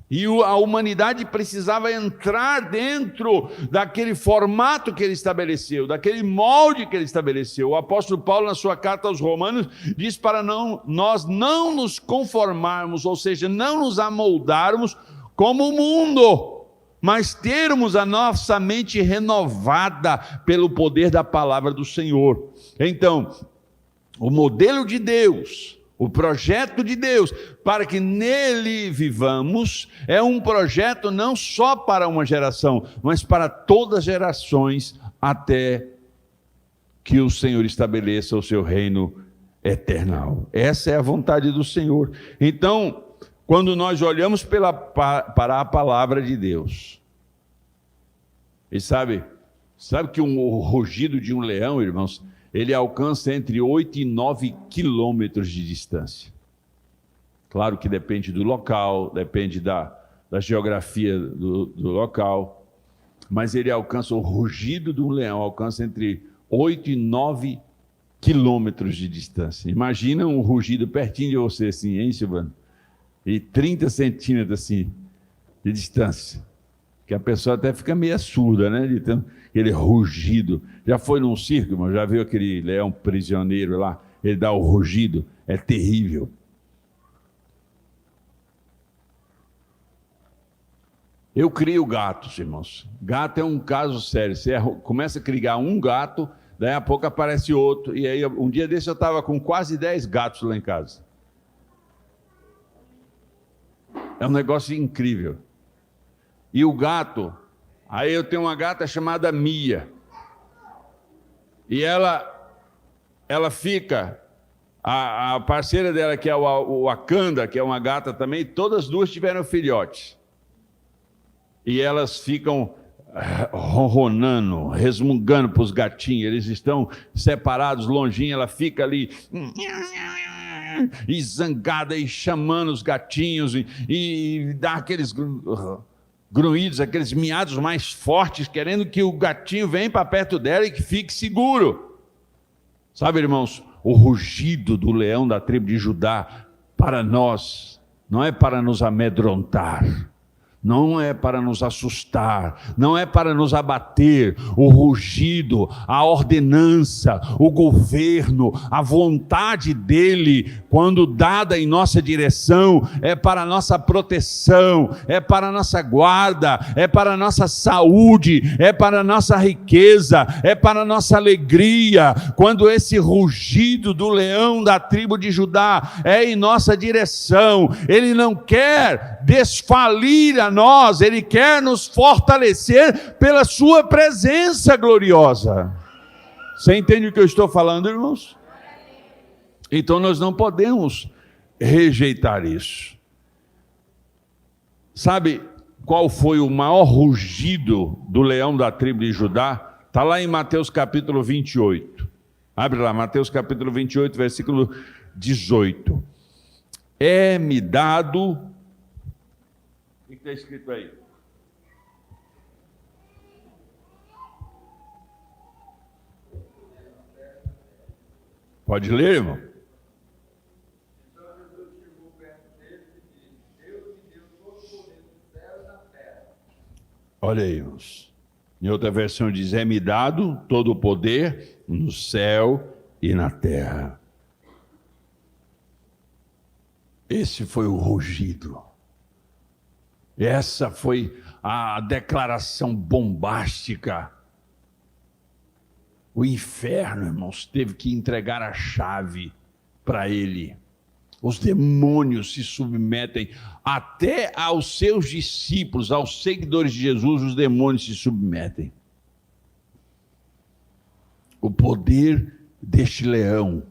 E a humanidade precisava entrar dentro daquele formato que ele estabeleceu, daquele molde que ele estabeleceu. O apóstolo Paulo, na sua carta aos Romanos, diz para nós não nos conformarmos, ou seja, não nos amoldarmos como o mundo, mas termos a nossa mente renovada pelo poder da palavra do Senhor. Então, o modelo de Deus, o projeto de Deus, para que nele vivamos, é um projeto não só para uma geração, mas para todas as gerações, até que o Senhor estabeleça o seu reino eterno. Essa é a vontade do Senhor. Então, quando nós olhamos para a palavra de Deus, e sabe que o rugido de um leão, irmãos, ele alcança entre 8 e 9 quilômetros de distância. Claro que depende do local, depende da geografia do local, mas ele alcança, o rugido de um leão alcança entre 8 e 9 quilômetros de distância. Imagina um rugido pertinho de você assim, hein, Silvano? E 30 centímetros assim, de distância. Que a pessoa até fica meio surda, né? De tanto aquele rugido. Já foi num circo, mas já viu aquele leão prisioneiro lá? Ele dá o rugido, é terrível. Eu crio gatos, irmãos. Gato é um caso sério. Você começa a criar um gato, daí a pouco aparece outro. E aí, um dia desse eu estava com quase 10 gatos lá em casa. É um negócio incrível. E o gato, aí eu tenho uma gata chamada Mia. E ela fica, a parceira dela, que é o Wakanda, que é uma gata também, todas as duas tiveram filhotes. E elas ficam ronronando, resmungando para os gatinhos. Eles estão separados, longinho, ela fica ali e zangada e chamando os gatinhos e dá aqueles grunhidos, aqueles miados mais fortes, querendo que o gatinho venha para perto dela e que fique seguro. Sabe, irmãos, o rugido do leão da tribo de Judá, para nós, não é para nos amedrontar, não é para nos assustar, não é para nos abater. O rugido, a ordenança, o governo, a vontade dele, quando dada em nossa direção, é para a nossa proteção, é para a nossa guarda, é para a nossa saúde, é para a nossa riqueza, é para a nossa alegria. Quando esse rugido do leão da tribo de Judá é em nossa direção, ele não quer desfalir a nós, ele quer nos fortalecer pela sua presença gloriosa. Você entende o que eu estou falando, irmãos? Então nós não podemos rejeitar isso. Sabe qual foi o maior rugido do leão da tribo de Judá? Está lá em Mateus capítulo 28. Abre lá, Mateus capítulo 28, versículo 18. É-me dado... O que está escrito aí? Pode ler, irmão? Então Jesus chegou perto dele e disse: Deus me deu todo o poder no céu e na terra. Olha aí, irmãos. Em outra versão diz: é-me dado todo o poder no céu e na terra. Esse foi o rugido. Essa foi a declaração bombástica. O inferno, irmãos, teve que entregar a chave para ele. Os demônios se submetem, até aos seus discípulos, aos seguidores de Jesus, os demônios se submetem. O poder deste leão.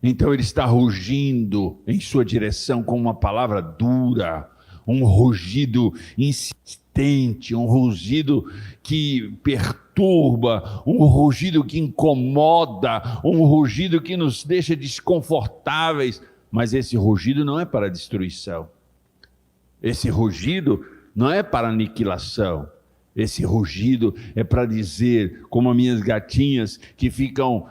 Então ele está rugindo em sua direção com uma palavra dura, um rugido insistente, um rugido que perturba, um rugido que incomoda, um rugido que nos deixa desconfortáveis. Mas esse rugido não é para destruição. Esse rugido não é para aniquilação. Esse rugido é para dizer, como as minhas gatinhas que ficam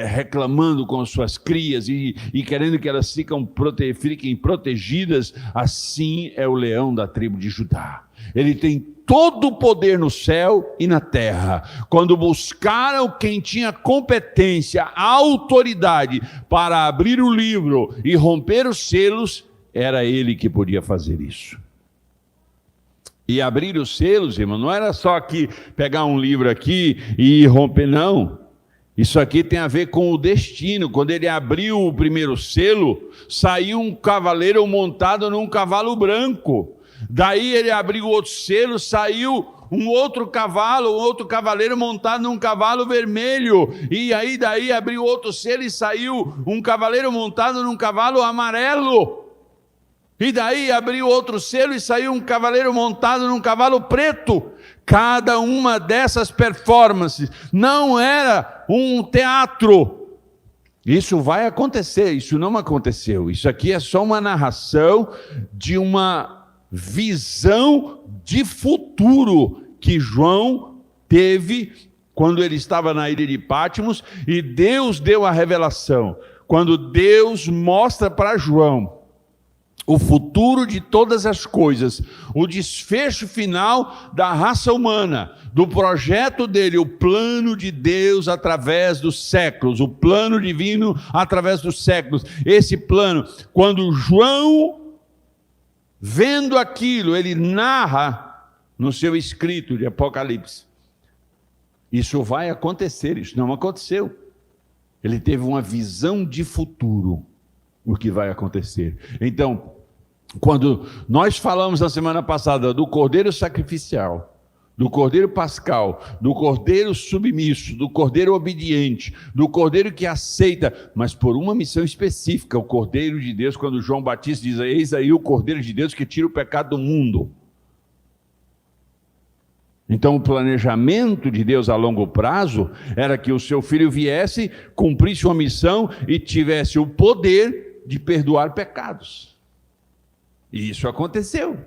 reclamando com as suas crias e querendo que elas fiquem protegidas, assim é o leão da tribo de Judá. Ele tem todo o poder no céu e na terra. Quando buscaram quem tinha competência, autoridade para abrir o livro e romper os selos, era ele que podia fazer isso. E abrir os selos, irmão, não era só aqui pegar um livro aqui e romper, não. Isso aqui tem a ver com o destino. Quando ele abriu o primeiro selo, saiu um cavaleiro montado num cavalo branco. Daí ele abriu outro selo, saiu um outro cavaleiro montado num cavalo vermelho. E aí daí abriu outro selo e saiu um cavaleiro montado num cavalo amarelo. E daí abriu outro selo e saiu um cavaleiro montado num cavalo preto. Cada uma dessas performances não era um teatro. Isso vai acontecer, isso não aconteceu. Isso aqui é só uma narração de uma visão de futuro que João teve quando ele estava na ilha de Patmos e Deus deu a revelação. Quando Deus mostra para João o futuro de todas as coisas, o desfecho final da raça humana, do projeto dele, o plano de Deus através dos séculos, o plano divino através dos séculos. Esse plano, quando João, vendo aquilo, ele narra no seu escrito de Apocalipse. Isso vai acontecer, isso não aconteceu. Ele teve uma visão de futuro, o que vai acontecer. Então, quando nós falamos na semana passada do cordeiro sacrificial, do cordeiro pascal, do cordeiro submisso, do cordeiro obediente, do cordeiro que aceita, mas por uma missão específica, o cordeiro de Deus, quando João Batista diz, eis aí o cordeiro de Deus que tira o pecado do mundo. Então o planejamento de Deus a longo prazo era que o seu filho viesse, cumprisse uma missão e tivesse o poder de perdoar pecados. E isso aconteceu.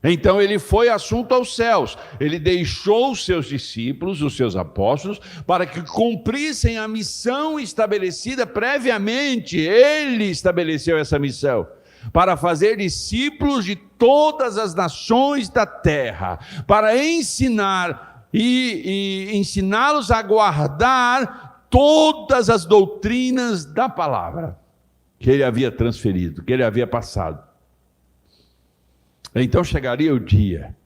Então ele foi assunto aos céus. Ele deixou os seus discípulos, os seus apóstolos, para que cumprissem a missão estabelecida previamente. Ele estabeleceu essa missão para fazer discípulos de todas as nações da terra, para ensinar e ensiná-los a guardar todas as doutrinas da palavra que ele havia transferido, que ele havia passado. Então chegaria o dia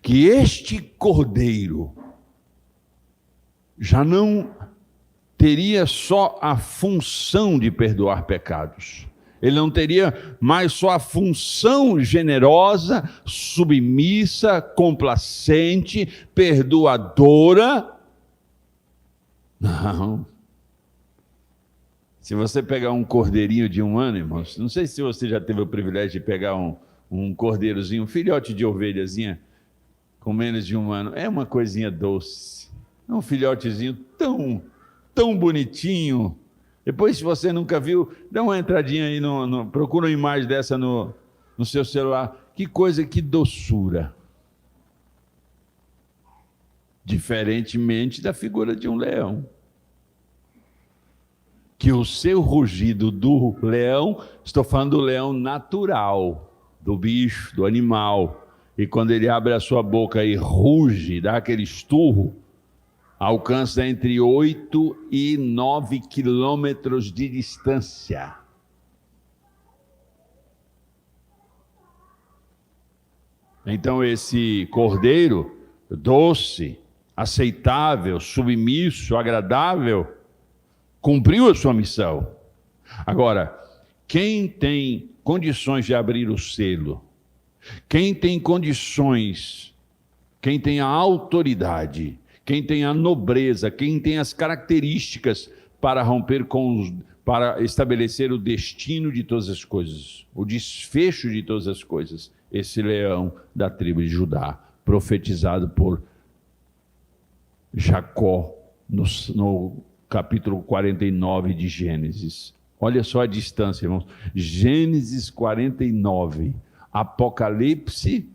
que este cordeiro já não teria só a função de perdoar pecados. Ele não teria mais só a função generosa, submissa, complacente, perdoadora. Não. Se você pegar um cordeirinho de 1 ano, irmãos, não sei se você já teve o privilégio de pegar um cordeirozinho, um filhote de ovelhazinha com menos de 1 ano, é uma coisinha doce, é um filhotezinho tão bonitinho. Depois, se você nunca viu, dá uma entradinha aí, procura uma imagem dessa no seu celular. Que coisa, que doçura. Diferentemente da figura de um leão. Que o seu rugido do leão, estou falando do leão natural, do bicho, do animal. E quando ele abre a sua boca e ruge, dá aquele esturro, alcança entre 8 e 9 quilômetros de distância. Então esse cordeiro doce, aceitável, submisso, agradável, cumpriu a sua missão. Agora, quem tem condições de abrir o selo, quem tem condições, quem tem a autoridade, quem tem a nobreza, quem tem as características para romper para estabelecer o destino de todas as coisas, o desfecho de todas as coisas, esse leão da tribo de Judá, profetizado por Jacó no capítulo 49 de Gênesis. Olha só a distância, irmãos. Gênesis 49 Apocalipse.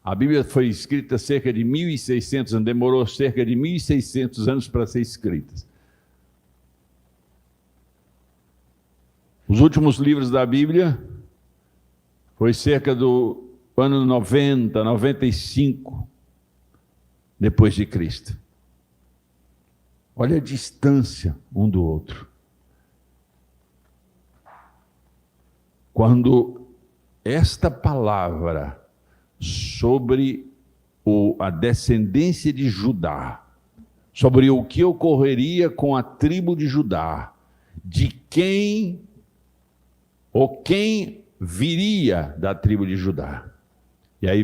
A Bíblia foi escrita cerca de 1.600 anos, demorou cerca de 1.600 anos para ser escrita. Os últimos livros da Bíblia foi cerca do ano 90, 95, depois de Cristo. Olha a distância um do outro. Quando esta palavra sobre a descendência de Judá, sobre o que ocorreria com a tribo de Judá, de quem ou quem viria da tribo de Judá. E aí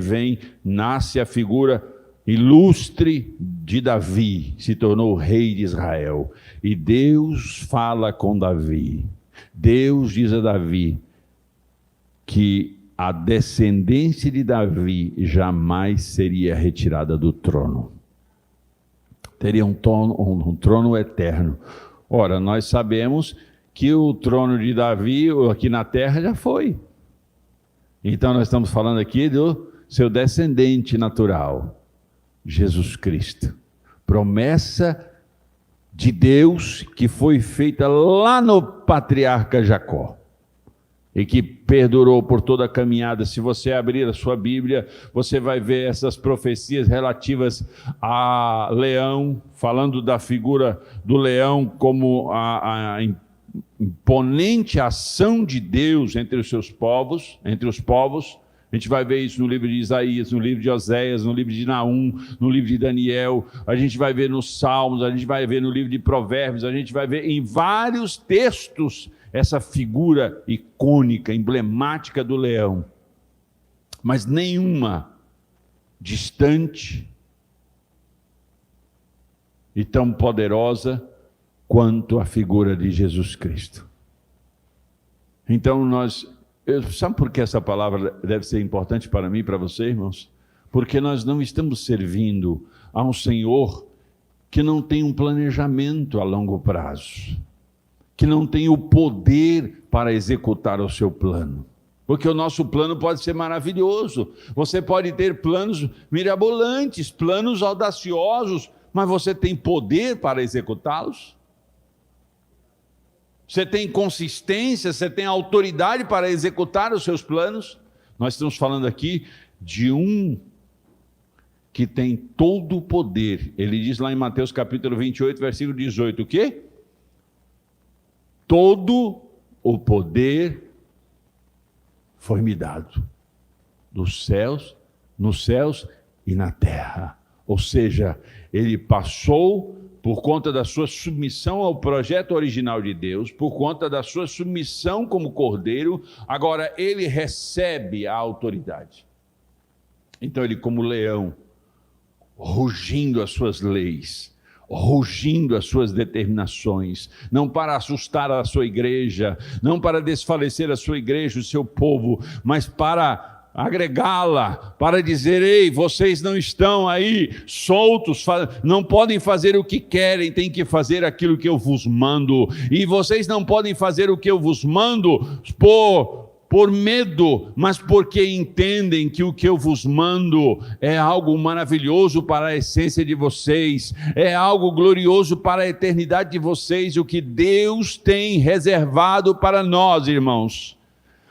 nasce a figura ilustre de Davi, se tornou rei de Israel. E Deus fala com Davi. Deus diz a Davi que a descendência de Davi jamais seria retirada do trono. Teria um trono eterno. Ora, nós sabemos que o trono de Davi aqui na terra já foi. Então nós estamos falando aqui do seu descendente natural, Jesus Cristo. Promessa de Deus que foi feita lá no patriarca Jacó e que perdurou por toda a caminhada. Se você abrir a sua Bíblia, você vai ver essas profecias relativas a Leão, falando da figura do leão como a imponente ação de Deus entre os seus povos, entre os povos. A gente vai ver isso no livro de Isaías, no livro de Oséias, no livro de Naum, no livro de Daniel, a gente vai ver nos Salmos, a gente vai ver no livro de Provérbios, a gente vai ver em vários textos essa figura icônica, emblemática do leão. Mas nenhuma distante e tão poderosa quanto a figura de Jesus Cristo. Então sabe por que essa palavra deve ser importante para mim e para você, irmãos? Porque nós não estamos servindo a um Senhor que não tem um planejamento a longo prazo, que não tem o poder para executar o seu plano. Porque o nosso plano pode ser maravilhoso, você pode ter planos mirabolantes, planos audaciosos, mas você tem poder para executá-los? Você tem consistência, você tem autoridade para executar os seus planos? Nós estamos falando aqui de um que tem todo o poder. Ele diz lá em Mateus capítulo 28, versículo 18, o quê? Todo o poder foi me dado, nos céus e na terra. Ou seja, ele passou por conta da sua submissão ao projeto original de Deus, por conta da sua submissão como cordeiro, agora ele recebe a autoridade. Então ele, como leão, rugindo as suas leis, rugindo as suas determinações, não para assustar a sua igreja, não para desfalecer a sua igreja, o seu povo, mas para agregá-la, para dizer: ei, vocês não estão aí soltos, não podem fazer o que querem, tem que fazer aquilo que eu vos mando, e vocês não podem fazer o que eu vos mando por medo, mas porque entendem que o que eu vos mando é algo maravilhoso para a essência de vocês, é algo glorioso para a eternidade de vocês, o que Deus tem reservado para nós, irmãos.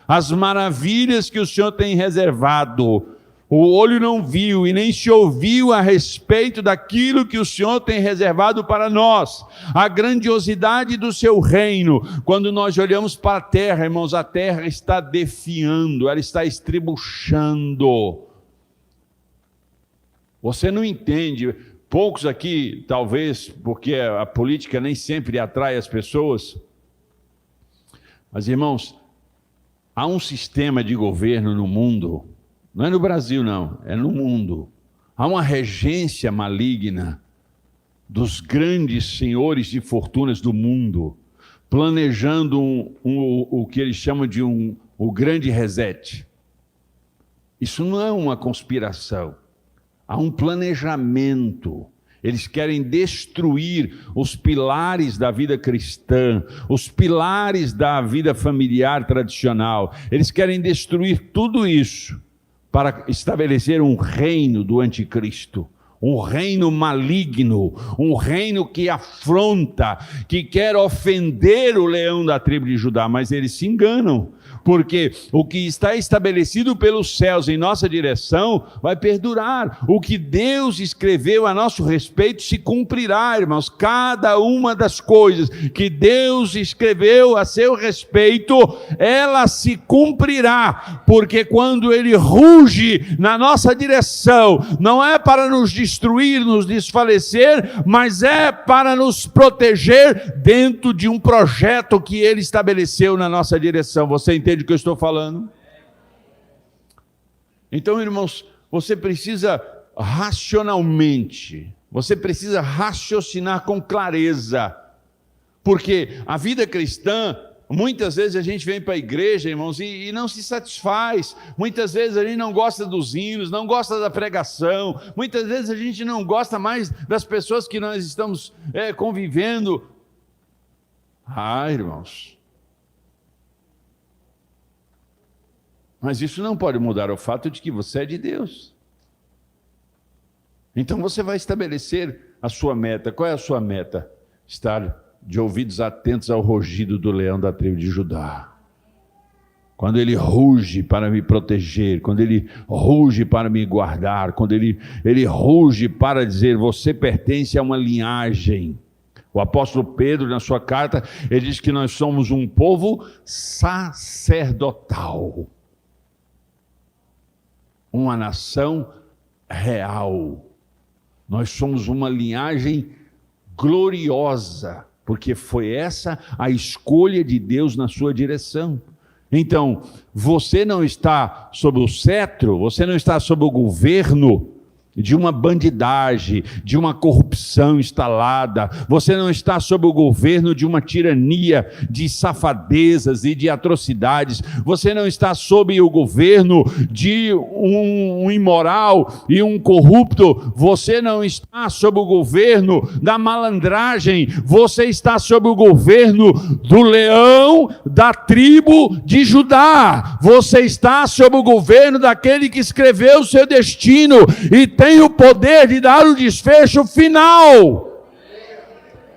As maravilhas que o Senhor tem reservado, o olho não viu e nem se ouviu a respeito daquilo que o Senhor tem reservado para nós, a grandiosidade do seu reino. Quando nós olhamos para a terra, irmãos, a terra está definhando, ela está estribuchando. Você não entende, poucos aqui, talvez, porque a política nem sempre atrai as pessoas, mas, irmãos, há um sistema de governo no mundo, não é no Brasil não, é no mundo. Há uma regência maligna dos grandes senhores de fortunas do mundo, planejando o que eles chamam de o grande reset. Isso não é uma conspiração, há um planejamento. Eles querem destruir os pilares da vida cristã, os pilares da vida familiar tradicional. Eles querem destruir tudo isso para estabelecer um reino do anticristo, um reino maligno, um reino que afronta, que quer ofender o leão da tribo de Judá, mas eles se enganam, porque o que está estabelecido pelos céus em nossa direção vai perdurar. O que Deus escreveu a nosso respeito se cumprirá, irmãos. Cada uma das coisas que Deus escreveu a seu respeito, ela se cumprirá, porque quando Ele ruge na nossa direção, não é para nos destruir, nos desfalecer, mas é para nos proteger dentro de um projeto que Ele estabeleceu na nossa direção. Você entende o que eu estou falando? Então, irmãos, você precisa racionalmente, você precisa raciocinar com clareza, porque a vida cristã, muitas vezes a gente vem para a igreja, irmãos, e não se satisfaz. Muitas vezes a gente não gosta dos hinos, não gosta da pregação. Muitas vezes a gente não gosta mais das pessoas que nós estamos convivendo. Irmãos, mas isso não pode mudar o fato de que você é de Deus. Então você vai estabelecer a sua meta. Qual é a sua meta? Estar de ouvidos atentos ao rugido do leão da tribo de Judá. Quando ele ruge para me proteger, quando ele ruge para me guardar, quando ele ruge para dizer, você pertence a uma linhagem. O apóstolo Pedro, na sua carta, ele diz que nós somos um povo sacerdotal. Uma nação real. Nós somos uma linhagem gloriosa, porque foi essa a escolha de Deus na sua direção. Então, você não está sob o cetro, você não está sob o governo de uma bandidagem, de uma corrupção instalada. Você não está sob o governo de uma tirania, de safadezas e de atrocidades. Você não está sob o governo de um imoral e um corrupto. Você não está sob o governo da malandragem. Você está sob o governo do leão da tribo de Judá. Você está sob o governo daquele que escreveu o seu destino e tem o poder de dar o desfecho final.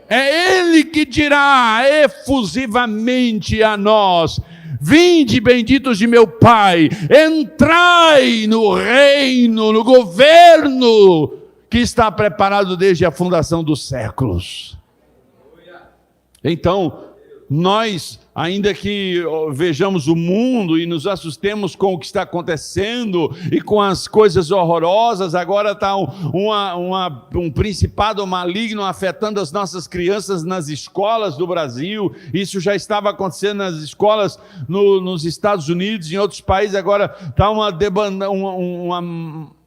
É Ele que dirá efusivamente a nós: vinde, benditos de meu Pai, entrai no reino, no governo que está preparado desde a fundação dos séculos. Então, nós, ainda que vejamos o mundo e nos assustemos com o que está acontecendo e com as coisas horrorosas, agora está um principado maligno afetando as nossas crianças nas escolas do Brasil. Isso já estava acontecendo nas escolas nos Estados Unidos e em outros países. Agora está uma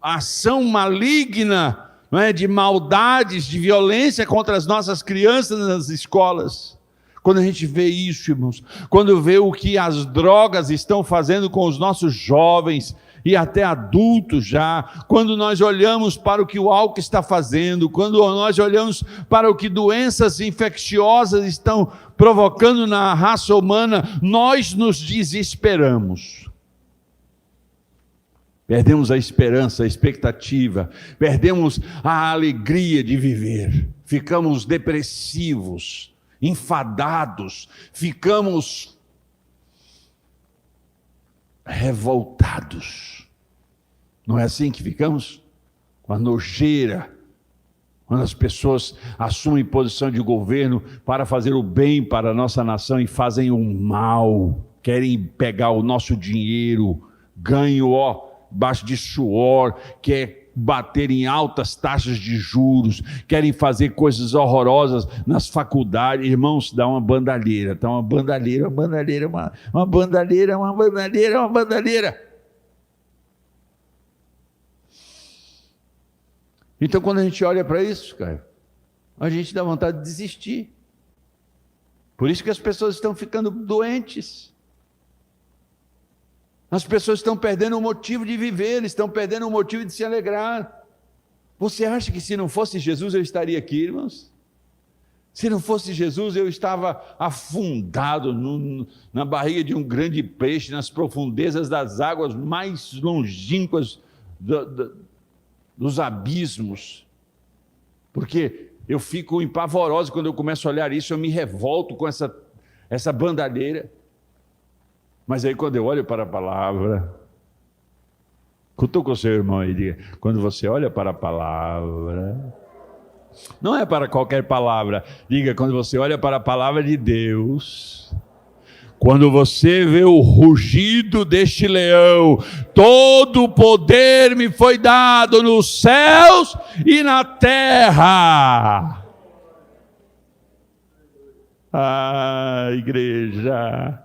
ação maligna, não é, de maldades, de violência contra as nossas crianças nas escolas. Quando a gente vê isso, irmãos, quando vê o que as drogas estão fazendo com os nossos jovens e até adultos já, quando nós olhamos para o que o álcool está fazendo, quando nós olhamos para o que doenças infecciosas estão provocando na raça humana, nós nos desesperamos. Perdemos a esperança, a expectativa, perdemos a alegria de viver, ficamos depressivos, enfadados, ficamos revoltados. Não é assim que ficamos? Com a nojeira, quando as pessoas assumem posição de governo para fazer o bem para a nossa nação e fazem o mal, querem pegar o nosso dinheiro, ganho baixo de suor, quer bater em altas taxas de juros, querem fazer coisas horrorosas nas faculdades. Irmãos, dá uma bandalheira, tá uma bandalheira. Então, quando a gente olha para isso, cara, a gente dá vontade de desistir. Por isso que as pessoas estão ficando doentes. As pessoas estão perdendo o motivo de viver, estão perdendo o motivo de se alegrar. Você acha que se não fosse Jesus eu estaria aqui, irmãos? Se não fosse Jesus eu estava afundado na barriga de um grande peixe, nas profundezas das águas mais longínquas dos abismos. Porque eu fico empavoroso quando eu começo a olhar isso, eu me revolto com essa bandalheira. Mas aí quando eu olho para a palavra, cutuca o seu irmão e diga, quando você olha para a palavra, não é para qualquer palavra, diga, quando você olha para a palavra de Deus, quando você vê o rugido deste leão, todo o poder me foi dado nos céus e na terra. Ah, igreja,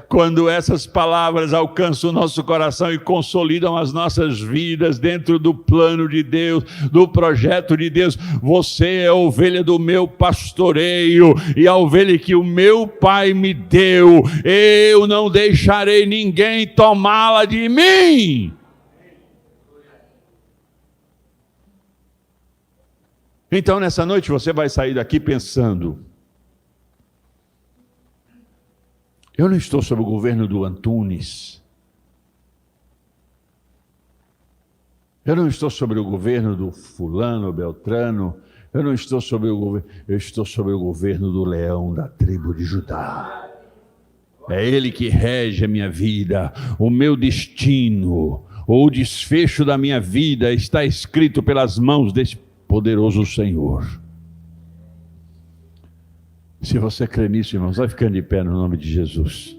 quando essas palavras alcançam o nosso coração e consolidam as nossas vidas dentro do plano de Deus, do projeto de Deus, você é a ovelha do meu pastoreio e a ovelha que o meu Pai me deu, eu não deixarei ninguém tomá-la de mim. Então nessa noite você vai sair daqui pensando, eu não estou sob o governo do Antunes. Eu não estou sob o governo do fulano, Beltrano. Eu não estou sob o governo, eu estou sob o governo do leão da tribo de Judá. É ele que rege a minha vida, o meu destino, ou o desfecho da minha vida está escrito pelas mãos desse poderoso Senhor. Se você crê nisso, irmãos, vai ficando de pé no nome de Jesus.